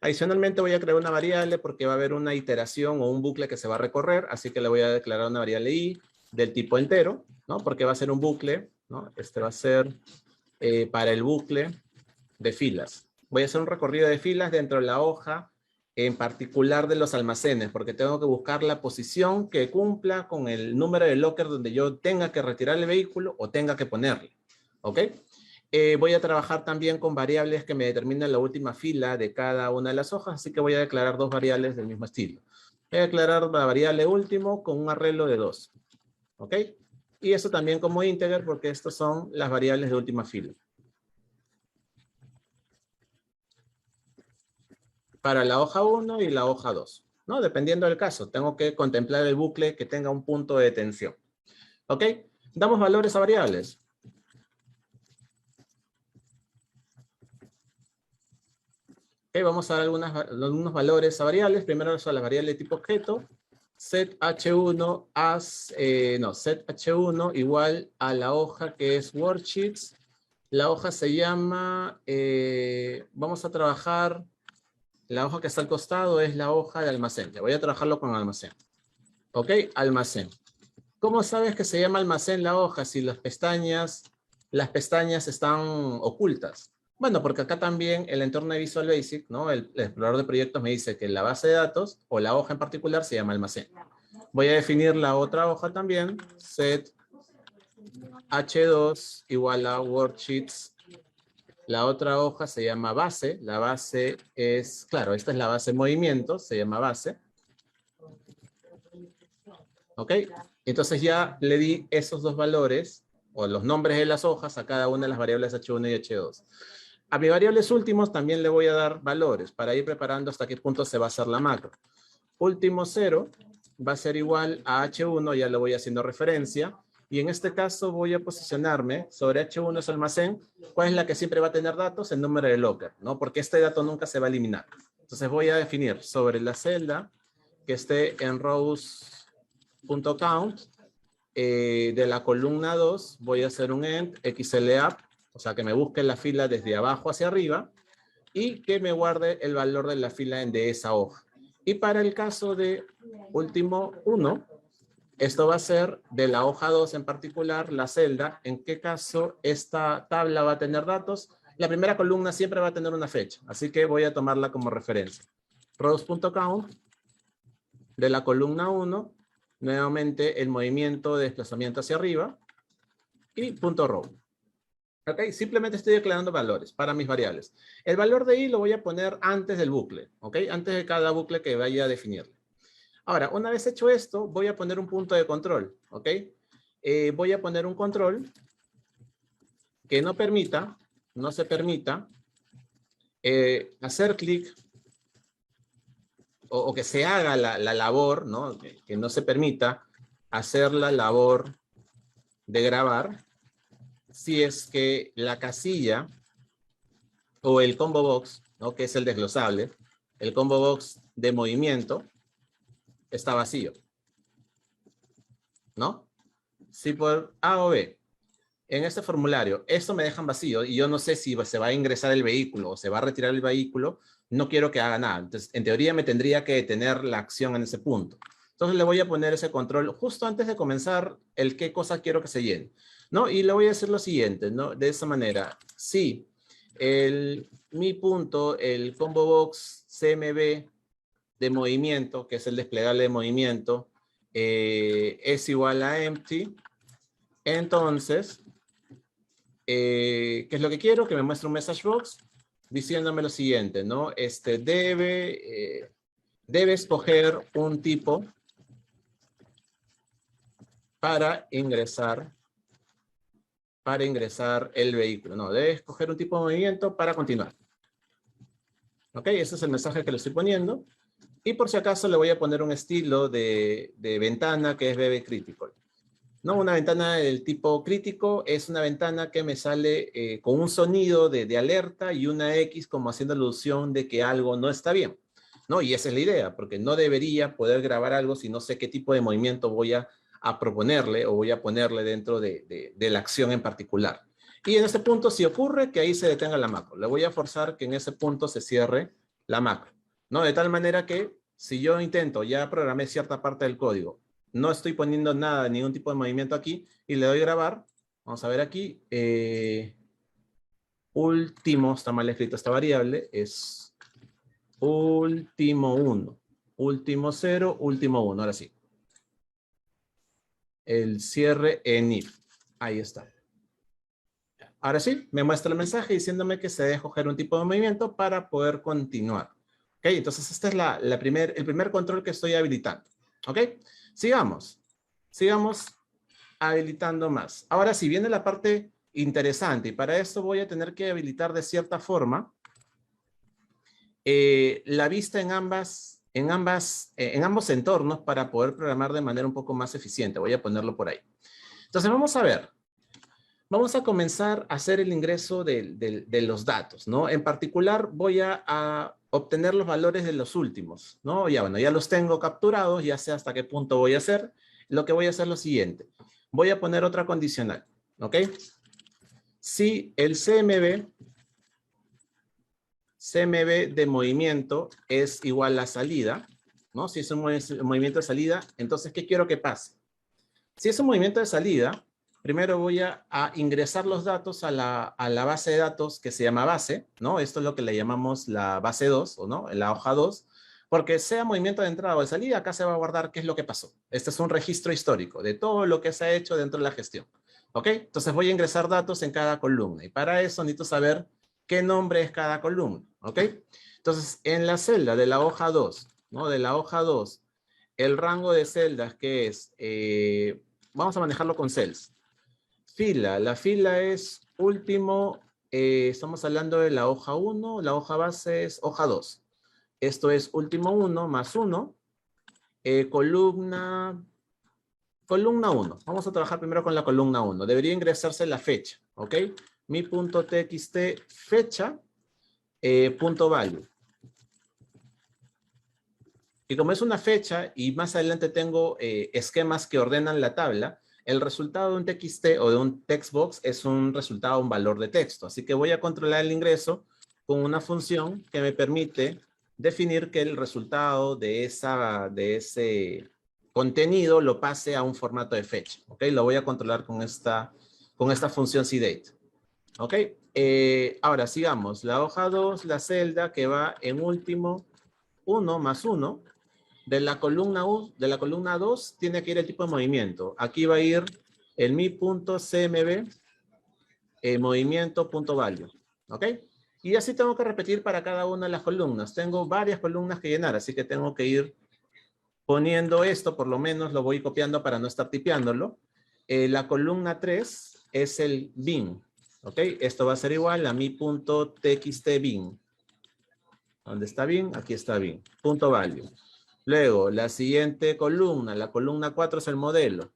Speaker 1: Adicionalmente voy a crear una variable porque va a haber una iteración o un bucle que se va a recorrer, así que le voy a declarar una variable i del tipo entero, ¿no? Porque va a ser un bucle, ¿no? Este va a ser para el bucle de filas. Voy a hacer un recorrido de filas dentro de la hoja, en particular de los almacenes, porque tengo que buscar la posición que cumpla con el número de locker donde yo tenga que retirar el vehículo o tenga que ponerle, ¿ok? Voy a trabajar también con variables que me determinen la última fila de cada una de las hojas, así que voy a declarar dos variables del mismo estilo. Voy a declarar la variable último con un arreglo de 2, ¿ok? Y eso también como integer porque estas son las variables de última fila. Para la hoja 1 y la hoja 2, ¿no? Dependiendo del caso, tengo que contemplar el bucle que tenga un punto de tensión. ¿Ok? Damos valores a variables. Ok, vamos a dar algunos valores a variables. Primero son las variables de tipo objeto. Set h1 set h1 igual a la hoja que es worksheets. La hoja se llama, vamos a trabajar, la hoja que está al costado es la hoja de almacén. Ya voy a trabajarlo con almacén. Ok, almacén. ¿Cómo sabes que se llama almacén la hoja si las pestañas están ocultas? Bueno, porque acá también el entorno de Visual Basic, ¿no? El explorador de proyectos me dice que la base de datos o la hoja en particular se llama almacén. Voy a definir la otra hoja también, set h2 igual a worksheets. La otra hoja se llama base. La base es, claro, esta es la base movimiento, se llama base. ¿Ok? Entonces ya le di esos dos valores, o los nombres de las hojas, a cada una de las variables h1 y h2. A mis variables últimos también le voy a dar valores para ir preparando hasta qué punto se va a hacer la macro. Último 0 va a ser igual a h1, ya le voy haciendo referencia, y en este caso voy a posicionarme sobre h1 es almacén. ¿Cuál es la que siempre va a tener datos? El número de locker, ¿no? Porque este dato nunca se va a eliminar. Entonces voy a definir sobre la celda que esté en rows.count, de la columna 2 voy a hacer un end xlab, o sea que me busque la fila desde abajo hacia arriba y que me guarde el valor de la fila de esa hoja. Y para el caso de último 1, esto va a ser de la hoja 2 en particular, la celda, en qué caso esta tabla va a tener datos. La primera columna siempre va a tener una fecha, así que voy a tomarla como referencia. Rows.count, de la columna 1, nuevamente el movimiento de desplazamiento hacia arriba y punto row. ¿Ok? Simplemente estoy declarando valores para mis variables. El valor de i lo voy a poner antes del bucle, ¿ok? Antes de cada bucle que vaya a definir. Ahora, una vez hecho esto, voy a poner un punto de control, ¿ok? Voy a poner un control que no se permita hacer clic o que se haga la labor, ¿no? Que no se permita hacer la labor de grabar si es que la casilla o el combo box, ¿no? Que es el desglosable, el combo box de movimiento está vacío, ¿no? Si por A o B en este formulario esto me dejan vacío y yo no sé si se va a ingresar el vehículo o se va a retirar el vehículo, no quiero que haga nada. Entonces, en teoría me tendría que detener la acción en ese punto. Entonces le voy a poner ese control justo antes de comenzar el qué cosa quiero que se llene, ¿no? Y le voy a decir lo siguiente, ¿no? De esa manera, si mi punto, el combo box CMB de movimiento, que es el desplegable de movimiento, es igual a empty, entonces, ¿qué es lo que quiero? Que me muestre un message box diciéndome lo siguiente, ¿no? Debe escoger un tipo para ingresar el vehículo. No, debe escoger un tipo de movimiento para continuar. ¿Ok? Ese es el mensaje que le estoy poniendo. Y por si acaso le voy a poner un estilo de ventana que es BB Critical. ¿No? Una ventana del tipo crítico es una ventana que me sale con un sonido de alerta y una X como haciendo alusión de que algo no está bien, ¿no? Y esa es la idea, porque no debería poder grabar algo si no sé qué tipo de movimiento voy a a proponerle o voy a ponerle dentro de la acción en particular. Y en ese punto, si ocurre, que ahí se detenga la macro. Le voy a forzar que en ese punto se cierre la macro, ¿no? De tal manera que si yo intento, ya programé cierta parte del código, no estoy poniendo nada, ningún tipo de movimiento aquí, y le doy grabar, vamos a ver aquí, último, está mal escrito esta variable, es último 1, último 0, último 1, ahora sí. El cierre en if, ahí está. Ahora sí, me muestra el mensaje diciéndome que se debe escoger un tipo de movimiento para poder continuar. ¿Ok? Entonces, este es el primer control que estoy habilitando. ¿Ok? Sigamos. Sigamos habilitando más. Ahora sí, viene la parte interesante y para esto voy a tener que habilitar de cierta forma la vista en ambos entornos para poder programar de manera un poco más eficiente. Voy a ponerlo por ahí. Entonces, vamos a ver. Vamos a comenzar a hacer el ingreso de los datos, ¿no? En particular voy a obtener los valores de los últimos, ¿no? Ya, bueno, ya los tengo capturados, ya sé hasta qué punto voy a hacer. Lo que voy a hacer es lo siguiente. Voy a poner otra condicional, ¿ok? Si el CMB de movimiento es igual a salida, ¿no? Si es un movimiento de salida, entonces, ¿qué quiero que pase? Si es un movimiento de salida, primero voy a ingresar los datos a la base de datos que se llama base, ¿no? Esto es lo que le llamamos la base 2, ¿o no? La hoja 2, porque sea movimiento de entrada o de salida, acá se va a guardar qué es lo que pasó. Este es un registro histórico de todo lo que se ha hecho dentro de la gestión, ¿ok? Entonces voy a ingresar datos en cada columna y para eso necesito saber qué nombre es cada columna, ¿ok? Entonces, en la celda de la hoja 2, ¿no? De la hoja 2, el rango de celdas que es, vamos a manejarlo con cells. Fila, la fila es último, estamos hablando de la hoja 1, la hoja base es hoja 2. Esto es último 1 más 1, columna 1. Vamos a trabajar primero con la columna 1. Debería ingresarse la fecha, ¿ok? Mi punto txt fecha, punto value. Y como es una fecha y más adelante tengo esquemas que ordenan la tabla, el resultado de un txt o de un textbox es un resultado, un valor de texto. Así que voy a controlar el ingreso con una función que me permite definir que el resultado de ese contenido lo pase a un formato de fecha. ¿Ok? Lo voy a controlar con esta función cdate. ¿Ok? Ahora sigamos. La hoja 2, la celda que va en último 1 más 1. De la columna 2 tiene que ir el tipo de movimiento. Aquí va a ir el mi.cmb movimiento.value. ¿Ok? Y así tengo que repetir para cada una de las columnas. Tengo varias columnas que llenar, así que tengo que ir poniendo esto, por lo menos lo voy copiando para no estar tipeándolo. La columna 3 es el bin. ¿Ok? Esto va a ser igual a mi.txt bin. ¿Dónde está bin? Aquí está bin. Punto value. Luego, la siguiente columna, la columna 4 es el modelo.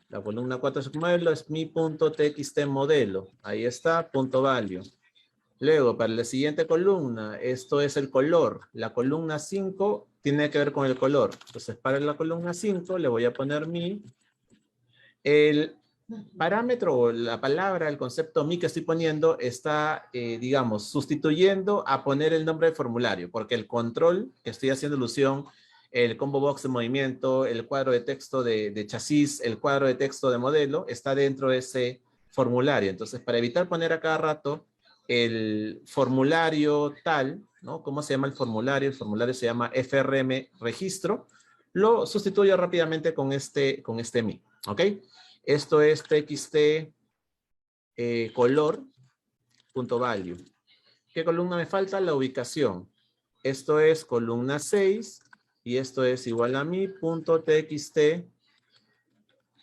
Speaker 1: La columna 4 es el modelo, es mi.txt modelo. Ahí está, punto value. Luego, para la siguiente columna, esto es el color. La columna 5 tiene que ver con el color. Entonces, para la columna 5 le voy a poner mi. El parámetro o la palabra, el concepto mi que estoy poniendo está, digamos, sustituyendo a poner el nombre de formulario, porque el control que estoy haciendo alusión, el combo box de movimiento, el cuadro de texto de chasis, el cuadro de texto de modelo, está dentro de ese formulario. Entonces, para evitar poner a cada rato el formulario tal, ¿no? ¿Cómo se llama el formulario? El formulario se llama FRM registro. Lo sustituyo rápidamente con este mi, ¿ok? Esto es txt color.value. ¿Qué columna me falta? La ubicación. Esto es columna 6 y esto es igual a mi.txt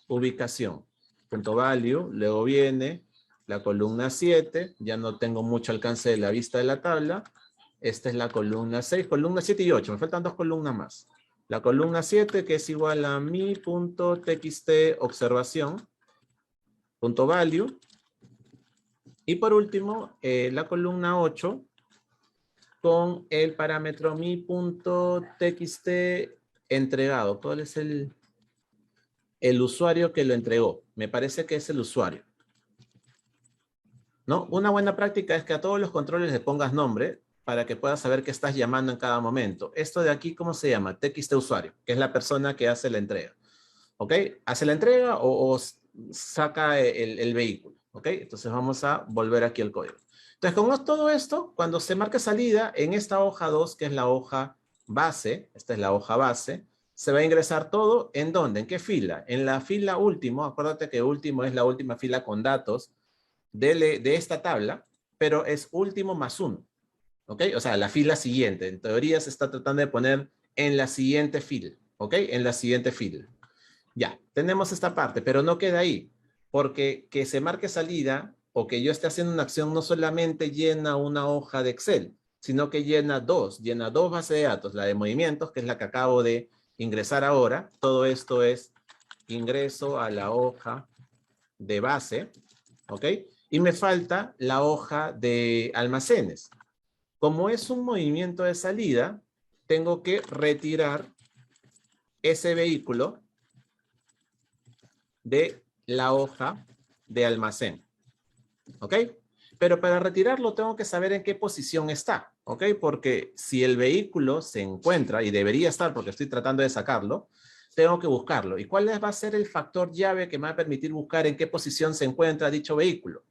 Speaker 1: ubicación. Punto value. Luego viene la columna 7. Ya no tengo mucho alcance de la vista de la tabla. Esta es la columna 6, columna 7 y 8. Me faltan dos columnas más. La columna 7 que es igual a mi.txt observación. Punto value. Y por último, la columna 8 con el parámetro mi.txt entregado. ¿Cuál es el el usuario que lo entregó. Me parece que es el usuario, ¿no? Una buena práctica es que a todos los controles le pongas nombre para que puedas saber qué estás llamando en cada momento. Esto de aquí, ¿cómo se llama? TXT usuario, que es la persona que hace la entrega. ¿Ok? Hace la entrega o saca el vehículo. ¿Ok? Entonces vamos a volver aquí al código. Entonces, con todo esto, cuando se marca salida, en esta hoja 2, que es la hoja base, esta es la hoja base, se va a ingresar todo, ¿en dónde? ¿En qué fila? En la fila último, acuérdate que último es la última fila con datos de esta tabla, pero es último más 1. ¿Ok? O sea, la fila siguiente. En teoría se está tratando de poner en la siguiente fila. ¿Ok? En la siguiente fila. Ya, tenemos esta parte, pero no queda ahí, porque que se marque salida o que yo esté haciendo una acción no solamente llena una hoja de Excel, sino que llena dos bases de datos, la de movimientos, que es la que acabo de ingresar ahora. Todo esto es ingreso a la hoja de base, ¿ok? Y me falta la hoja de almacenes. Como es un movimiento de salida, tengo que retirar ese vehículo de la hoja de almacén. ¿Ok? Pero para retirarlo tengo que saber en qué posición está. ¿Ok? Porque si el vehículo se encuentra, y debería estar porque estoy tratando de sacarlo, tengo que buscarlo. ¿Y cuál va a ser el factor llave que me va a permitir buscar en qué posición se encuentra dicho vehículo?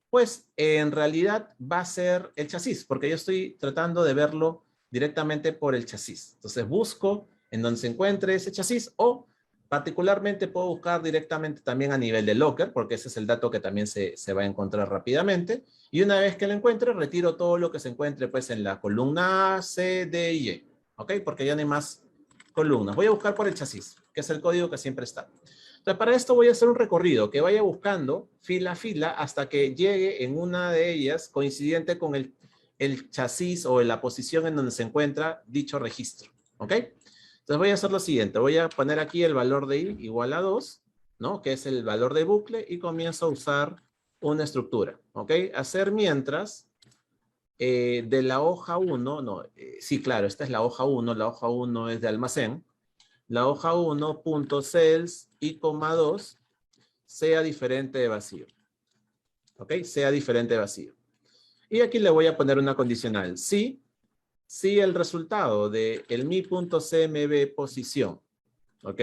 Speaker 1: Pues en realidad va a ser el chasis, porque yo estoy tratando de verlo directamente por el chasis. Entonces busco en donde se encuentre ese chasis o particularmente puedo buscar directamente también a nivel de locker, porque ese es el dato que también se va a encontrar rápidamente. Y una vez que lo encuentre, retiro todo lo que se encuentre pues en la columna A, C, D y E. ¿Ok? Porque ya no hay más columnas. Voy a buscar por el chasis, que es el código que siempre está. Entonces, para esto voy a hacer un recorrido que vaya buscando fila a fila hasta que llegue en una de ellas coincidente con el chasis o en la posición en donde se encuentra dicho registro. ¿Ok? Entonces voy a hacer lo siguiente. Voy a poner aquí el valor de i igual a 2, ¿no? Que es el valor de bucle y comienzo a usar una estructura. ¿Ok? Hacer mientras de la hoja 1, no, sí, claro, esta es la hoja 1 es de almacén. La hoja 1.cells y coma 2 sea diferente de vacío. ¿Ok? Sea diferente de vacío. Y aquí le voy a poner una condicional. Si el resultado de el mi.cmb posición, ¿ok?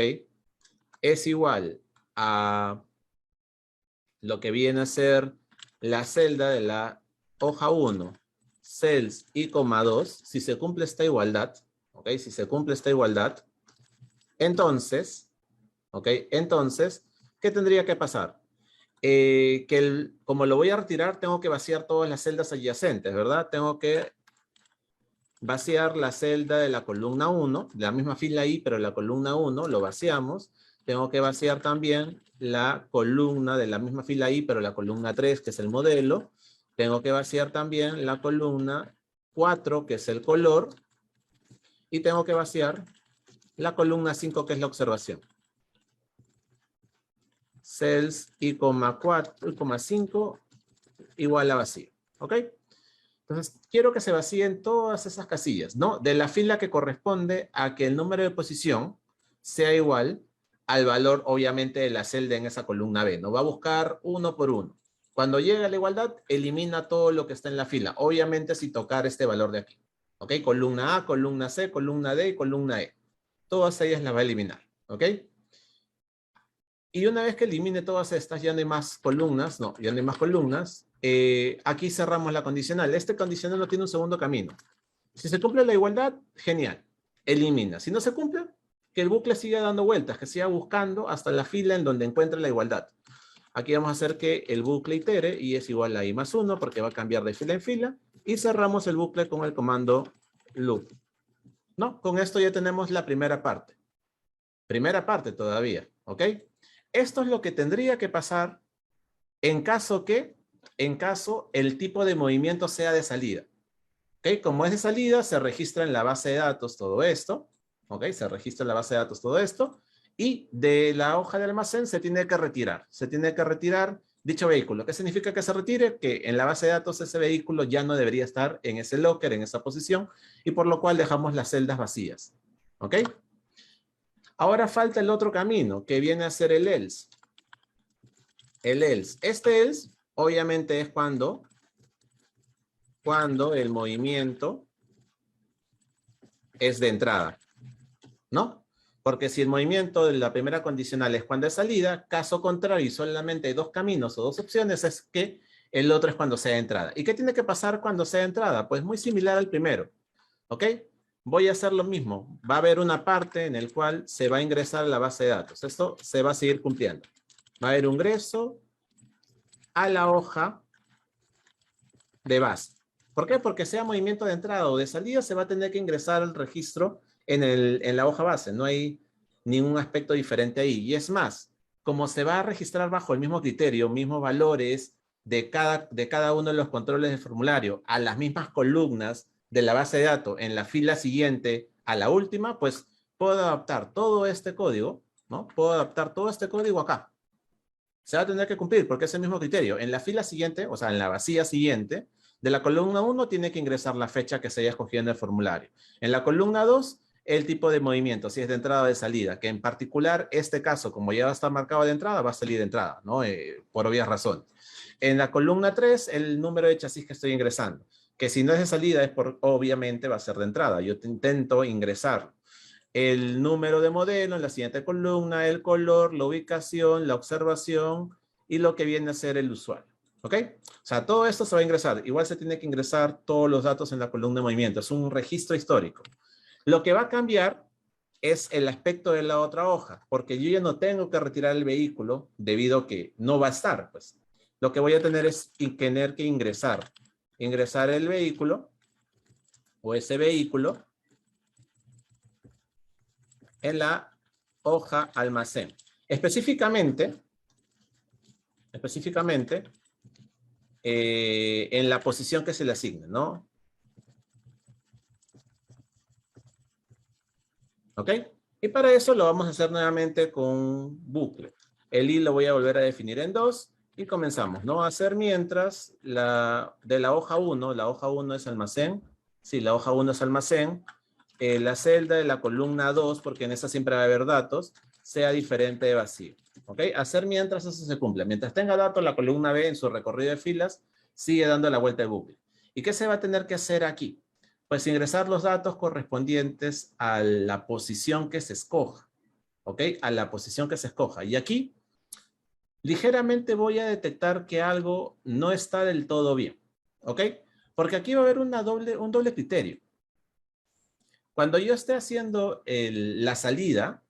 Speaker 1: Es igual a lo que viene a ser la celda de la hoja 1, cells y coma 2, si se cumple esta igualdad, ¿ok? Si se cumple esta igualdad, entonces, ¿ok? Entonces, ¿qué tendría que pasar? Como lo voy a retirar, tengo que vaciar todas las celdas adyacentes, ¿verdad? Tengo que vaciar la celda de la columna 1, de la misma fila I, pero la columna 1 lo vaciamos. Tengo que vaciar también la columna de la misma fila I, pero la columna 3, que es el modelo. Tengo que vaciar también la columna 4, que es el color. Y tengo que vaciar la columna 5, que es la observación. Cells y coma 4 y coma 5 igual a vacío. ¿Ok? Entonces, quiero que se vacíen todas esas casillas, ¿no? De la fila que corresponde a que el número de posición sea igual al valor, obviamente, de la celda en esa columna B, ¿no? Va a buscar uno por uno. Cuando llegue a la igualdad, elimina todo lo que está en la fila, obviamente sin tocar este valor de aquí. ¿Ok? Columna A, columna C, columna D y columna E. Todas ellas las va a eliminar. ¿Ok? Y una vez que elimine todas estas, ya no hay más columnas, no, ya no hay más columnas. Aquí cerramos la condicional. Este condicional no tiene un segundo camino. Si se cumple la igualdad, genial, elimina. Si no se cumple, que el bucle siga dando vueltas, que siga buscando hasta la fila en donde encuentre la igualdad. Aquí vamos a hacer que el bucle itere y es igual a i más 1 porque va a cambiar de fila en fila. Y cerramos el bucle con el comando loop. ¿No? Con esto ya tenemos la primera parte. Primera parte todavía, ¿ok? Esto es lo que tendría que pasar en caso el tipo de movimiento sea de salida. ¿Ok? Como es de salida, se registra en la base de datos todo esto. ¿Ok? Se registra en la base de datos todo esto. Y de la hoja de almacén se tiene que retirar. Se tiene que retirar dicho vehículo. ¿Qué significa que se retire? Que en la base de datos ese vehículo ya no debería estar en ese locker, en esa posición, y por lo cual dejamos las celdas vacías. ¿Ok? Ahora falta el otro camino, que viene a ser el else. El else. Este else, obviamente, es cuando el movimiento es de entrada, ¿no? Porque si el movimiento de la primera condicional es cuando es salida, caso contrario, y solamente hay dos caminos o dos opciones, es que el otro es cuando sea entrada. ¿Y qué tiene que pasar cuando sea entrada? Pues muy similar al primero, ¿ok? Voy a hacer lo mismo. Va a haber una parte en el cual se va a ingresar a la base de datos. Esto se va a seguir cumpliendo. Va a haber un ingreso a la hoja de base. ¿Por qué? Porque sea movimiento de entrada o de salida, se va a tener que ingresar al registro en la hoja base. No hay ningún aspecto diferente ahí. Y es más, como se va a registrar bajo el mismo criterio, mismos valores de cada uno de los controles del formulario a las mismas columnas de la base de datos en la fila siguiente a la última, pues puedo adaptar todo este código, ¿no? Puedo adaptar todo este código acá. Se va a tener que cumplir porque es el mismo criterio. En la fila siguiente, o sea, en la vacía siguiente, de la columna 1 tiene que ingresar la fecha que se haya escogido en el formulario. En la columna 2, el tipo de movimiento, si es de entrada o de salida, que en particular este caso, como ya está marcado de entrada, va a salir de entrada, ¿no? Por obvias razones. En la columna 3, el número de chasis que estoy ingresando, que si no es de salida, obviamente va a ser de entrada. Yo intento ingresar el número de modelo en la siguiente columna, el color, la ubicación, la observación y lo que viene a ser el usuario. ¿Ok? O sea, todo esto se va a ingresar. Igual se tiene que ingresar todos los datos en la columna de movimiento. Es un registro histórico. Lo que va a cambiar es el aspecto de la otra hoja, porque yo ya no tengo que retirar el vehículo debido a que no va a estar. Pues. Lo que voy a tener es tener que ingresar el vehículo o ese vehículo en la hoja almacén. Específicamente, en la posición que se le asigne, ¿no? ¿Ok? Y para eso lo vamos a hacer nuevamente con bucle. El i lo voy a volver a definir en 2 y comenzamos, ¿no? A hacer mientras de la hoja 1, la hoja 1 es almacén. Sí, la hoja 1 es almacén. La celda de la columna 2, porque en esa siempre va a haber datos, sea diferente de vacío. ¿Ok? Hacer mientras eso se cumple. Mientras tenga datos, la columna B en su recorrido de filas sigue dando la vuelta de bucle. ¿Y qué se va a tener que hacer aquí? Pues ingresar los datos correspondientes a la posición que se escoja. ¿Ok? A la posición que se escoja. Y aquí, ligeramente voy a detectar que algo no está del todo bien. ¿Ok? Porque aquí va a haber un doble criterio. Cuando yo esté haciendo la salida,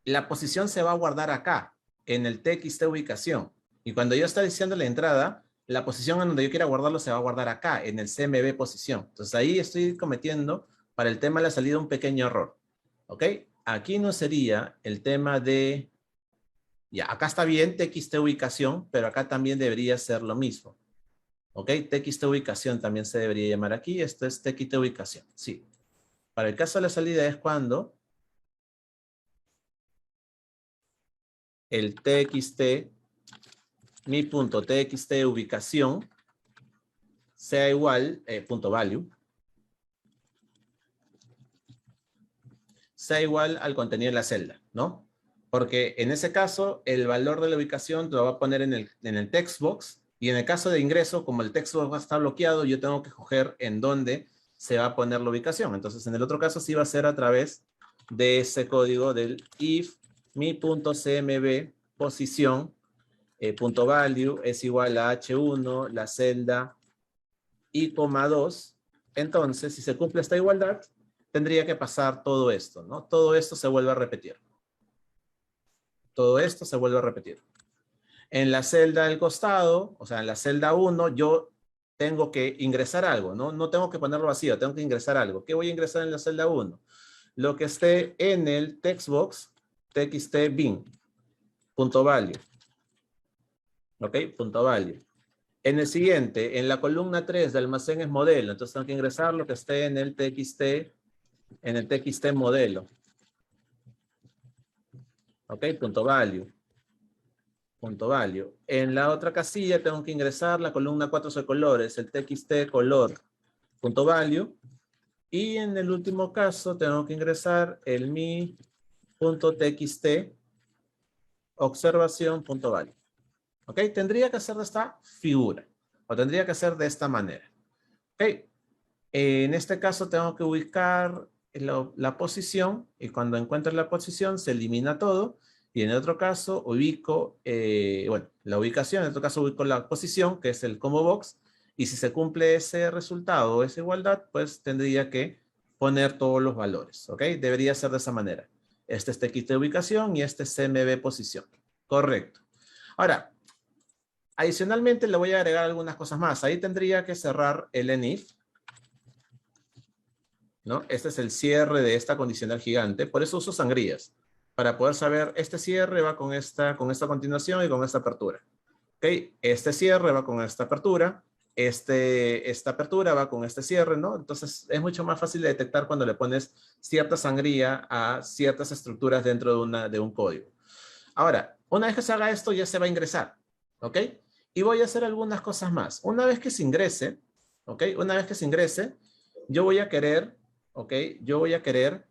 Speaker 1: la posición se va a guardar acá, en el txt ubicación. Y cuando yo esté diciendo la entrada, la posición en donde yo quiera guardarlo se va a guardar acá, en el cmb posición. Entonces ahí estoy cometiendo, para el tema de la salida, un pequeño error. ¿Ok? Aquí no sería el tema de... Ya, acá está bien txt ubicación, pero acá también debería ser lo mismo. ¿Ok? Txt ubicación también se debería llamar aquí. Esto es txt ubicación. Sí. Para el caso de la salida es cuando el txt, mi punto txt ubicación, sea igual, punto value, sea igual al contenido de la celda, ¿no? Porque en ese caso, el valor de la ubicación lo va a poner en el text box, y en el caso de ingreso, como el text box va a estar bloqueado, yo tengo que escoger en dónde se va a poner la ubicación. Entonces, en el otro caso, sí va a ser a través de ese código del if mi.cmb posición punto value es igual a H1, la celda I,2. Entonces, si se cumple esta igualdad, tendría que pasar todo esto, ¿no? Todo esto se vuelve a repetir. Todo esto se vuelve a repetir. En la celda del costado, o sea, en la celda 1, yo tengo que ingresar algo, ¿no? No tengo que ponerlo vacío, tengo que ingresar algo. ¿Qué voy a ingresar en la celda 1? Lo que esté en el text box, txt bin, punto value. ¿Ok? Punto value. En el siguiente, en la columna 3 de almacén es modelo, entonces tengo que ingresar lo que esté en el txt modelo. ¿Ok? Punto value. Punto value. En la otra casilla tengo que ingresar la columna 4 de colores, el txt color. Punto value. Y en el último caso tengo que ingresar el mi .txt observación.value. ¿Ok? Tendría que hacer de esta figura. O tendría que hacer de esta manera. ¿Ok? En este caso tengo que ubicar la posición. Y cuando encuentre la posición se elimina todo. Y en el otro caso ubico, bueno, la ubicación. En otro caso ubico la posición, que es el combo box. Y si se cumple ese resultado o esa igualdad, pues tendría que poner todos los valores. ¿Ok? Debería ser de esa manera. Este es TXT de ubicación y este es CMB posición. Correcto. Ahora, adicionalmente le voy a agregar algunas cosas más. Ahí tendría que cerrar el enif, ¿no? Este es el cierre de esta condicional gigante. Por eso uso sangrías. Para poder saber, este cierre va con esta continuación y con esta apertura. ¿Ok? Este cierre va con esta apertura. Esta apertura va con este cierre, ¿no? Entonces es mucho más fácil de detectar cuando le pones cierta sangría a ciertas estructuras dentro de un código. Ahora, una vez que se haga esto, ya se va a ingresar, ¿ok? Y voy a hacer algunas cosas más. Una vez que se ingrese, ¿ok? Una vez que se ingrese, yo voy a querer, ¿ok? Yo voy a querer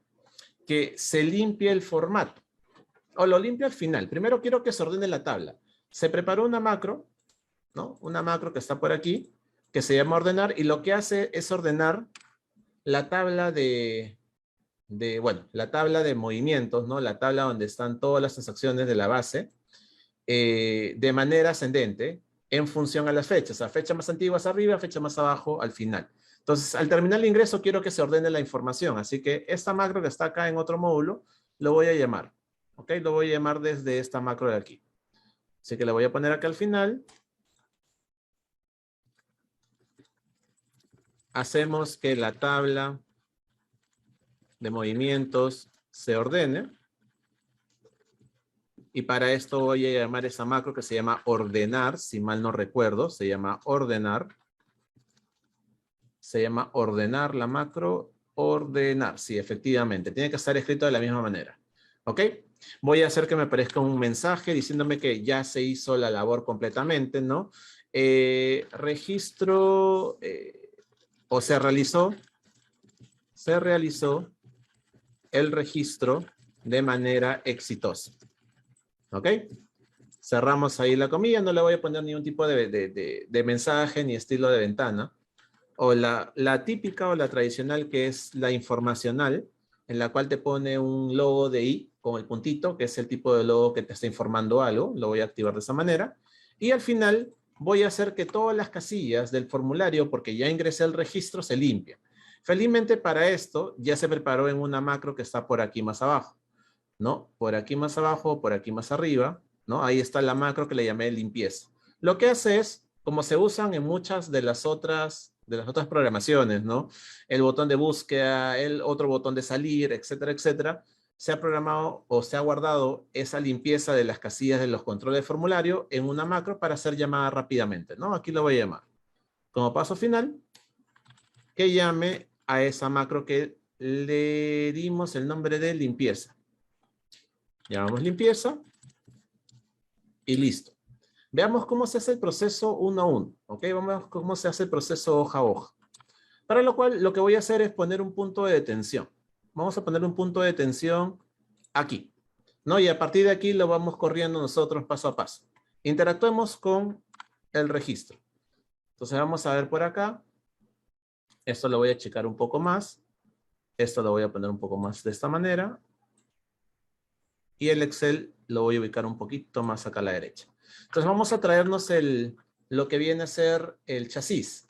Speaker 1: que se limpie el formato. O lo limpio al final. Primero quiero que se ordene la tabla. Se preparó una macro, ¿no? Una macro que está por aquí, que se llama ordenar, y lo que hace es ordenar la tabla bueno, la tabla de movimientos, ¿no? La tabla donde están todas las transacciones de la base, de manera ascendente en función a las fechas. A fecha más antiguas arriba, fecha más abajo al final. Entonces, al terminar el ingreso, quiero que se ordene la información. Así que esta macro que está acá en otro módulo, lo voy a llamar. ¿Ok? Lo voy a llamar desde esta macro de aquí. Así que le voy a poner acá al final. Hacemos que la tabla de movimientos se ordene. Y para esto voy a llamar esa macro que se llama ordenar, si mal no recuerdo, se llama ordenar. Se llama ordenar la macro, ordenar, sí, efectivamente. Tiene que estar escrito de la misma manera. ¿Ok? Voy a hacer que me aparezca un mensaje diciéndome que ya se hizo la labor completamente, ¿no? Registro, o se realizó el registro de manera exitosa. ¿Ok? Cerramos ahí la comilla, no le voy a poner ningún tipo de mensaje ni estilo de ventana. O la típica o la tradicional, que es la informacional, en la cual te pone un logo de i con el puntito, que es el tipo de logo que te está informando algo. Lo voy a activar de esa manera. Y al final voy a hacer que todas las casillas del formulario, porque ya ingresé el registro, se limpien. Felizmente para esto ya se preparó en una macro que está por aquí más abajo, ¿no? Por aquí más abajo, por aquí más arriba, ¿no? Ahí está la macro que le llamé limpieza. Lo que hace es, como se usan en muchas de las otras programaciones, ¿no? El botón de búsqueda, el otro botón de salir, etcétera, etcétera, se ha programado o se ha guardado esa limpieza de las casillas de los controles de formulario en una macro para ser llamada rápidamente, ¿no? Aquí lo voy a llamar. Como paso final, que llame a esa macro que le dimos el nombre de limpieza. Llamamos limpieza y listo. Veamos cómo se hace el proceso uno a uno, ¿ok? Vamos a ver cómo se hace el proceso hoja a hoja. Para lo cual, lo que voy a hacer es poner un punto de detención. Vamos a poner un punto de detención aquí, ¿no? Y a partir de aquí lo vamos corriendo nosotros paso a paso. Interactuemos con el registro. Entonces vamos a ver por acá. Esto lo voy a checar un poco más. Esto lo voy a poner un poco más de esta manera. Y el Excel lo voy a ubicar un poquito más acá a la derecha. Entonces vamos a traernos lo que viene a ser el chasis.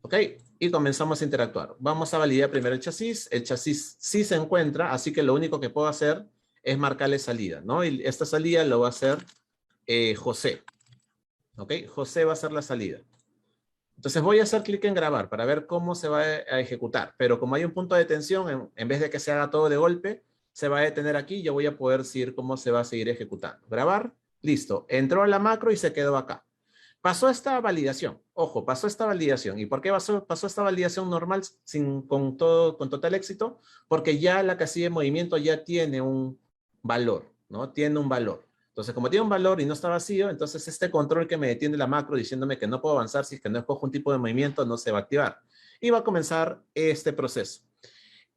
Speaker 1: ¿Ok? Y comenzamos a interactuar. Vamos a validar primero el chasis. El chasis sí se encuentra, así que lo único que puedo hacer es marcarle salida, ¿no? Y esta salida lo va a hacer José. ¿Ok? José va a hacer la salida. Entonces voy a hacer clic en grabar para ver cómo se va a ejecutar. Pero como hay un punto de detención, en vez de que se haga todo de golpe, se va a detener aquí. Yo voy a poder decir cómo se va a seguir ejecutando. Grabar, listo. Entró a la macro y se quedó acá. Pasó esta validación. Ojo, pasó esta validación. ¿Y por qué pasó esta validación normal con total éxito? Porque ya la casilla de movimiento ya tiene un valor, ¿no? Tiene un valor. Entonces, como tiene un valor y no está vacío, entonces este control que me detiene la macro diciéndome que no puedo avanzar si es que no escojo un tipo de movimiento, no se va a activar. Y va a comenzar este proceso.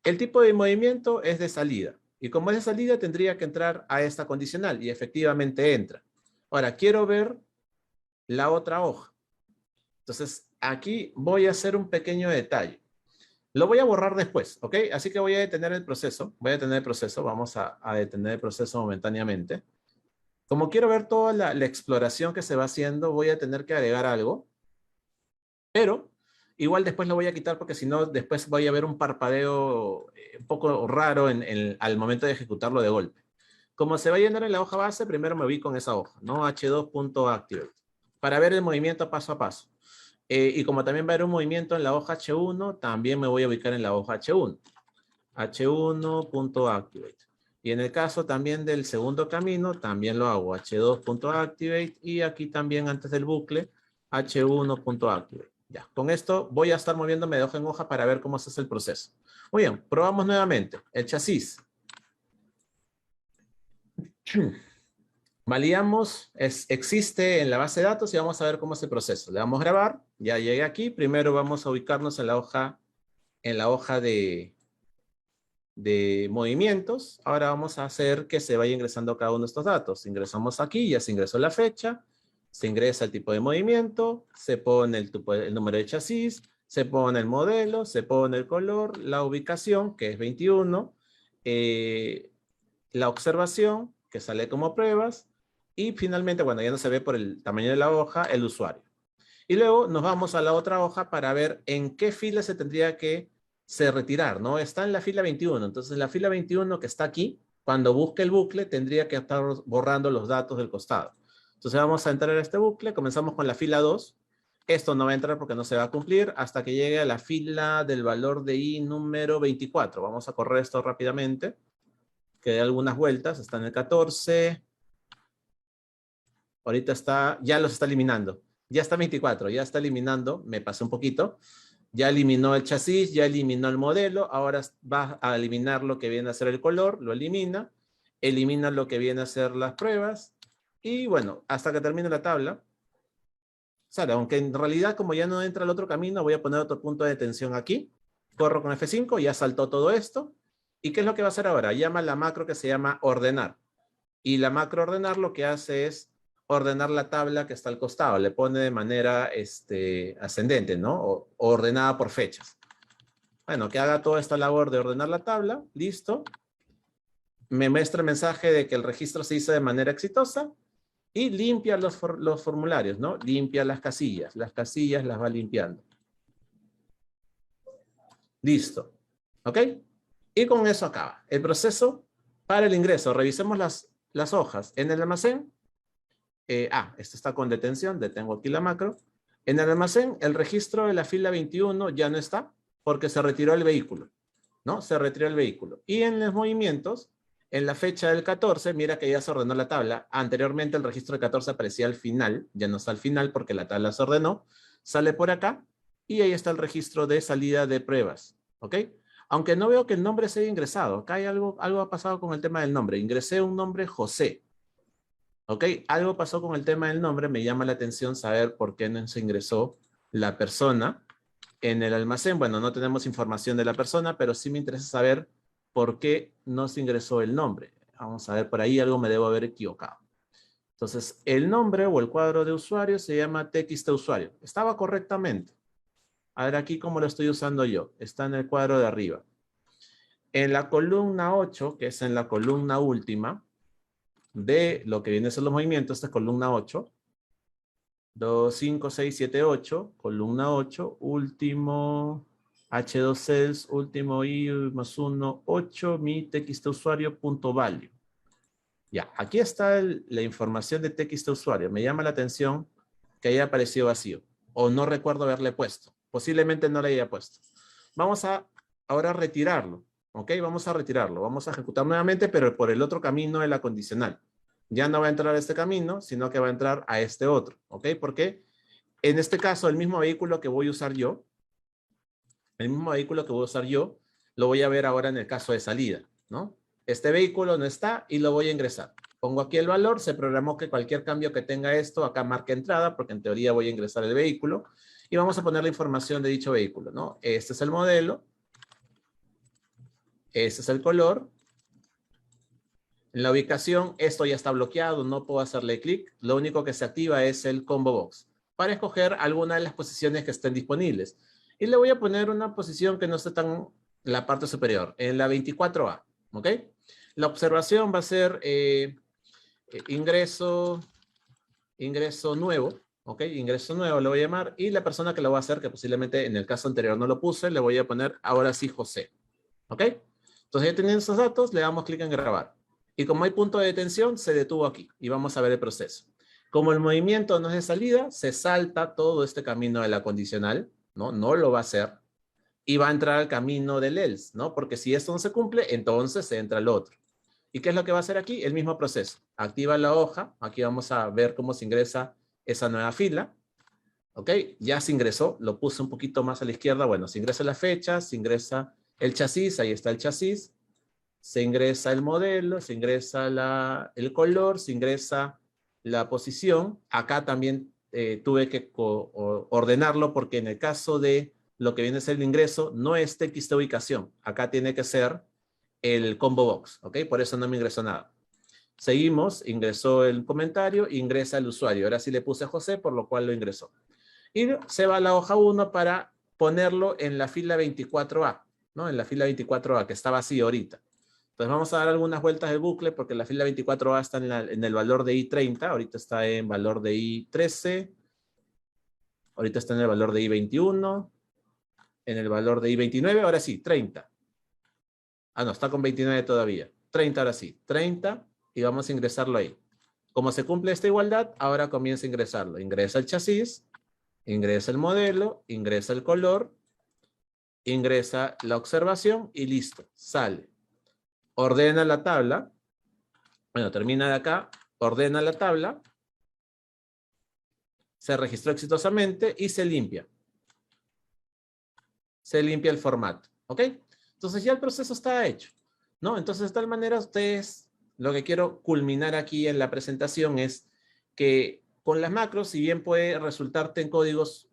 Speaker 1: El tipo de movimiento es de salida. Y como es de salida, tendría que entrar a esta condicional y efectivamente entra. Ahora, quiero ver la otra hoja. Entonces, aquí voy a hacer un pequeño detalle. Lo voy a borrar después, ¿ok? Así que voy a detener el proceso. Voy a detener el proceso. Vamos a detener el proceso momentáneamente. Como quiero ver toda la exploración que se va haciendo, voy a tener que agregar algo. Pero igual después lo voy a quitar porque si no, después voy a ver un parpadeo un poco raro al momento de ejecutarlo de golpe. Como se va a llenar en la hoja base, primero me ubico en esa hoja, ¿no? h2.activate, para ver el movimiento paso a paso. Y como también va a haber un movimiento en la hoja H1, también me voy a ubicar en la hoja H1. H1.activate. Y en el caso también del segundo camino, también lo hago H2.activate y aquí también antes del bucle, H1.activate. Ya, con esto voy a estar moviéndome de hoja en hoja para ver cómo se hace el proceso. Muy bien, probamos nuevamente. El chasis. Validamos, existe en la base de datos y vamos a ver cómo es el proceso. Le damos grabar, ya llegué aquí. Primero vamos a ubicarnos en la hoja de movimientos. Ahora vamos a hacer que se vaya ingresando cada uno de estos datos. Ingresamos aquí, ya se ingresó la fecha, se ingresa el tipo de movimiento, se pone el número de chasis, se pone el modelo, se pone el color, la ubicación, que es 21, la observación, que sale como pruebas, y finalmente, bueno, ya no se ve por el tamaño de la hoja, el usuario. Y luego nos vamos a la otra hoja para ver en qué fila se tendría que retirar, ¿no? Está en la fila 21, entonces la fila 21 que está aquí, cuando busque el bucle, tendría que estar borrando los datos del costado. Entonces vamos a entrar a este bucle, comenzamos con la fila 2. Esto no va a entrar porque no se va a cumplir hasta que llegue a la fila del valor de i número 24. Vamos a correr esto rápidamente, que dé algunas vueltas, está en el 14. Ahorita ya los está eliminando. Ya está 24, ya está eliminando, me pasé un poquito. Ya eliminó el chasis, ya eliminó el modelo, ahora va a eliminar lo que viene a ser el color, lo elimina lo que viene a ser las pruebas, y bueno, hasta que termine la tabla. Sale, aunque en realidad como ya no entra el otro camino, voy a poner otro punto de detención aquí. Corro con F5, ya saltó todo esto. ¿Y qué es lo que va a hacer ahora? Llama la macro que se llama ordenar. Y la macro ordenar lo que hace es ordenar la tabla que está al costado. Le pone de manera ascendente, ¿no? O ordenada por fechas. Bueno, que haga toda esta labor de ordenar la tabla. Listo. Me muestra el mensaje de que el registro se hizo de manera exitosa. Y limpia los formularios, ¿no? Limpia las casillas. Las casillas las va limpiando. Listo. ¿Ok? Y con eso acaba. El proceso para el ingreso. Revisemos las hojas. En el almacén. Esto está con detención. Detengo aquí la macro. En el almacén, el registro de la fila 21 ya no está porque se retiró el vehículo, ¿no? Se retiró el vehículo. Y en los movimientos, en la fecha del 14, mira que ya se ordenó la tabla. Anteriormente el registro del 14 aparecía al final, ya no está al final porque la tabla se ordenó. Sale por acá y ahí está el registro de salida de pruebas, ¿ok? Aunque no veo que el nombre se haya ingresado. Acá hay algo ha pasado con el tema del nombre. Ingresé un nombre José. ¿Ok? Algo pasó con el tema del nombre. Me llama la atención saber por qué no se ingresó la persona en el almacén. Bueno, no tenemos información de la persona, pero sí me interesa saber por qué no se ingresó el nombre. Vamos a ver, por ahí algo me debo haber equivocado. Entonces, el nombre o el cuadro de usuario se llama TXT usuario. Estaba correctamente. A ver aquí cómo lo estoy usando yo. Está en el cuadro de arriba. En la columna 8, que es en la columna última de lo que viene a ser los movimientos, esta es columna 8. 2, 5, 6, 7, 8. Columna 8. Último H2 cells. Último I más 1, 8. Mi TXT usuario punto value. Ya, aquí está la información de TXT usuario. Me llama la atención que haya aparecido vacío. O no recuerdo haberle puesto. Posiblemente no le haya puesto. Vamos a ahora retirarlo. ¿Ok? Vamos a retirarlo. Vamos a ejecutar nuevamente, pero por el otro camino de la condicional. Ya no va a entrar a este camino, sino que va a entrar a este otro. ¿Ok? Porque en este caso, el mismo vehículo que voy a usar yo, lo voy a ver ahora en el caso de salida, ¿no? Este vehículo no está y lo voy a ingresar. Pongo aquí el valor, se programó que cualquier cambio que tenga esto, acá marca entrada, porque en teoría voy a ingresar el vehículo, y vamos a poner la información de dicho vehículo, ¿no? Este es el modelo, este es el color, En la ubicación, esto ya está bloqueado, no puedo hacerle clic. Lo único que se activa es el combo box para escoger alguna de las posiciones que estén disponibles. Y le voy a poner una posición que no esté tan en la parte superior, en la 24A, ¿ok? La observación va a ser ingreso nuevo, ¿ok? Ingreso nuevo le voy a llamar, y la persona que lo va a hacer, que posiblemente en el caso anterior no lo puse, le voy a poner ahora sí José, ¿ok? Entonces ya teniendo esos datos, le damos clic en grabar. Y como hay punto de detención, se detuvo aquí y vamos a ver el proceso. Como el movimiento no es de salida, se salta todo este camino de la condicional, ¿no? No lo va a hacer y va a entrar al camino del else, ¿no? Porque si esto no se cumple, entonces se entra el otro. ¿Y qué es lo que va a hacer aquí? El mismo proceso. Activa la hoja. Aquí vamos a ver cómo se ingresa esa nueva fila. ¿Ok? Ya se ingresó. Lo puse un poquito más a la izquierda. Bueno, se ingresa la fecha, se ingresa el chasis. Ahí está el chasis. Se ingresa el modelo, se ingresa el color, se ingresa la posición. Acá también tuve que ordenarlo porque en el caso de lo que viene a ser el ingreso, no es TXT ubicación. Acá tiene que ser el combo box, ¿ok? Por eso no me ingresó nada. Seguimos, ingresó el comentario, ingresa el usuario. Ahora sí le puse a José, por lo cual lo ingresó. Y se va a la hoja 1 para ponerlo en la fila 24A, ¿no? En la fila 24A, que está vacío ahorita. Entonces vamos a dar algunas vueltas de bucle porque la fila 24A está en el valor de I30, ahorita está en valor de I13, ahorita está en el valor de I21, en el valor de I29, ahora sí, 30. Ah, no, está con 29 todavía. 30 ahora sí, 30 y vamos a ingresarlo ahí. Como se cumple esta igualdad, ahora comienza a ingresarlo. Ingresa el chasis, ingresa el modelo, ingresa el color, ingresa la observación y listo, sale. Ordena la tabla. Bueno, termina de acá, ordena la tabla, se registró exitosamente y se limpia. Se limpia el formato, ¿ok? Entonces ya el proceso está hecho, ¿no? Entonces de tal manera ustedes, lo que quiero culminar aquí en la presentación es que con las macros, si bien puede resultarte en códigos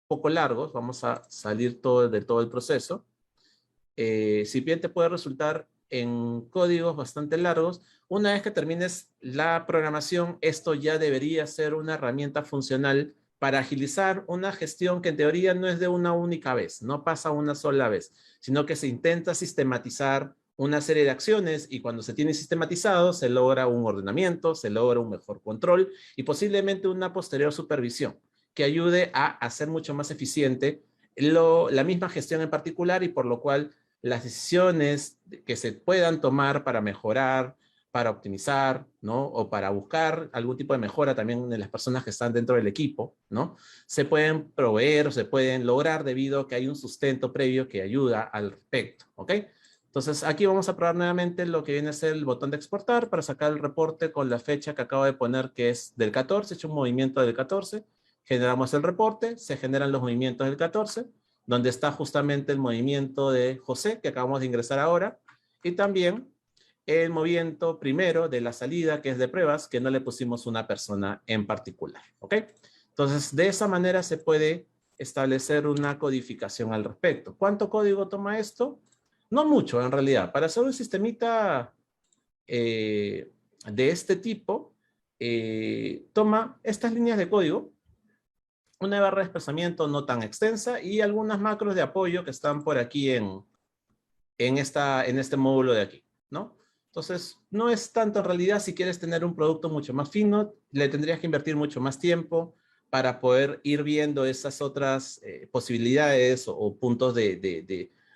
Speaker 1: poco largos, vamos a salir de todo el proceso, si bien te puede resultar en códigos bastante largos, una vez que termines la programación, esto ya debería ser una herramienta funcional para agilizar una gestión que en teoría no es de una única vez, no pasa una sola vez, sino que se intenta sistematizar una serie de acciones y cuando se tiene sistematizado se logra un ordenamiento, se logra un mejor control y posiblemente una posterior supervisión que ayude a hacer mucho más eficiente la misma gestión en particular y por lo cual las decisiones que se puedan tomar para mejorar, para optimizar, ¿no? O para buscar algún tipo de mejora también en las personas que están dentro del equipo, ¿no? Se pueden proveer o se pueden lograr debido a que hay un sustento previo que ayuda al respecto, ¿ok? Entonces aquí vamos a probar nuevamente lo que viene a ser el botón de exportar para sacar el reporte con la fecha que acabo de poner que es del 14, he hecho un movimiento del 14, generamos el reporte, se generan los movimientos del 14, donde está justamente el movimiento de José, que acabamos de ingresar ahora, y también el movimiento primero de la salida, que es de pruebas, que no le pusimos una persona en particular, ¿ok? Entonces, de esa manera se puede establecer una codificación al respecto. ¿Cuánto código toma esto? No mucho, en realidad. Para hacer un sistemita de este tipo, toma estas líneas de código, una barra de desplazamiento no tan extensa y algunas macros de apoyo que están por aquí en este módulo de aquí, ¿no? Entonces, no es tanto en realidad. Si quieres tener un producto mucho más fino, le tendrías que invertir mucho más tiempo para poder ir viendo esas otras posibilidades o puntos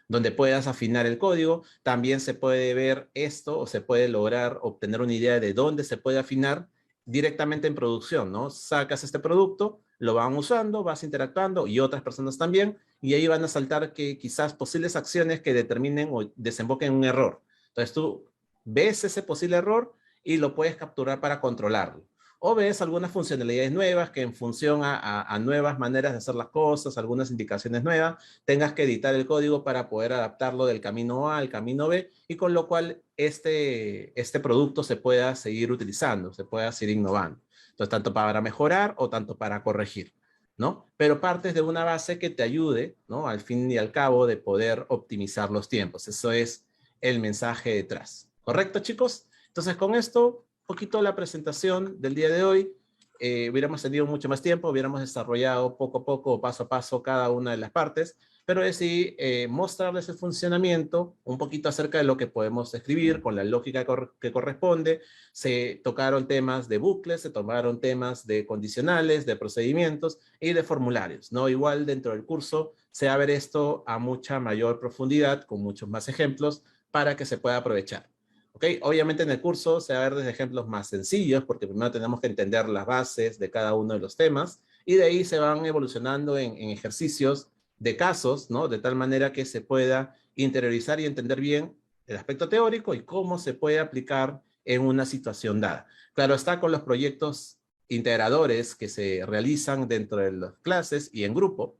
Speaker 1: donde puedas afinar el código. También se puede ver esto o se puede lograr obtener una idea de dónde se puede afinar directamente en producción, ¿no? Sacas este producto, lo van usando, vas interactuando y otras personas también, y ahí van a saltar que quizás posibles acciones que determinen o desemboquen en un error. Entonces tú ves ese posible error y lo puedes capturar para controlarlo. O ves algunas funcionalidades nuevas que en función a nuevas maneras de hacer las cosas, algunas indicaciones nuevas, tengas que editar el código para poder adaptarlo del camino A al camino B y con lo cual este producto se pueda seguir utilizando, se pueda seguir innovando. Entonces, tanto para mejorar o tanto para corregir, ¿no? Pero partes de una base que te ayude, ¿no? Al fin y al cabo de poder optimizar los tiempos. Eso es el mensaje detrás. ¿Correcto, chicos? Entonces, con esto, un poquito la presentación del día de hoy. Hubiéramos tenido mucho más tiempo, hubiéramos desarrollado poco a poco, paso a paso, cada una de las partes, pero decidí mostrarles el funcionamiento, un poquito acerca de lo que podemos escribir con la lógica que corresponde. Se tocaron temas de bucles, se tomaron temas de condicionales, de procedimientos y de formularios, ¿no? Igual dentro del curso se va a ver esto a mucha mayor profundidad, con muchos más ejemplos, para que se pueda aprovechar. ¿Okay? Obviamente en el curso se va a ver desde ejemplos más sencillos, porque primero tenemos que entender las bases de cada uno de los temas, y de ahí se van evolucionando en ejercicios de casos, ¿no? De tal manera que se pueda interiorizar y entender bien el aspecto teórico y cómo se puede aplicar en una situación dada. Claro, está con los proyectos integradores que se realizan dentro de las clases y en grupo.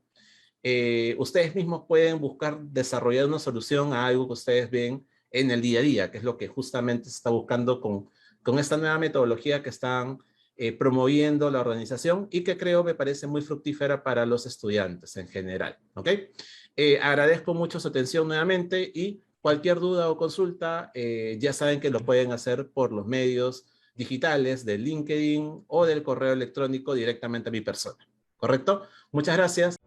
Speaker 1: Ustedes mismos pueden buscar desarrollar una solución a algo que ustedes ven en el día a día, que es lo que justamente se está buscando con esta nueva metodología que están promoviendo la organización y que creo me parece muy fructífera para los estudiantes en general. ¿Ok? Agradezco mucho su atención nuevamente y cualquier duda o consulta ya saben que lo pueden hacer por los medios digitales de LinkedIn o del correo electrónico directamente a mi persona. ¿Correcto? Muchas gracias.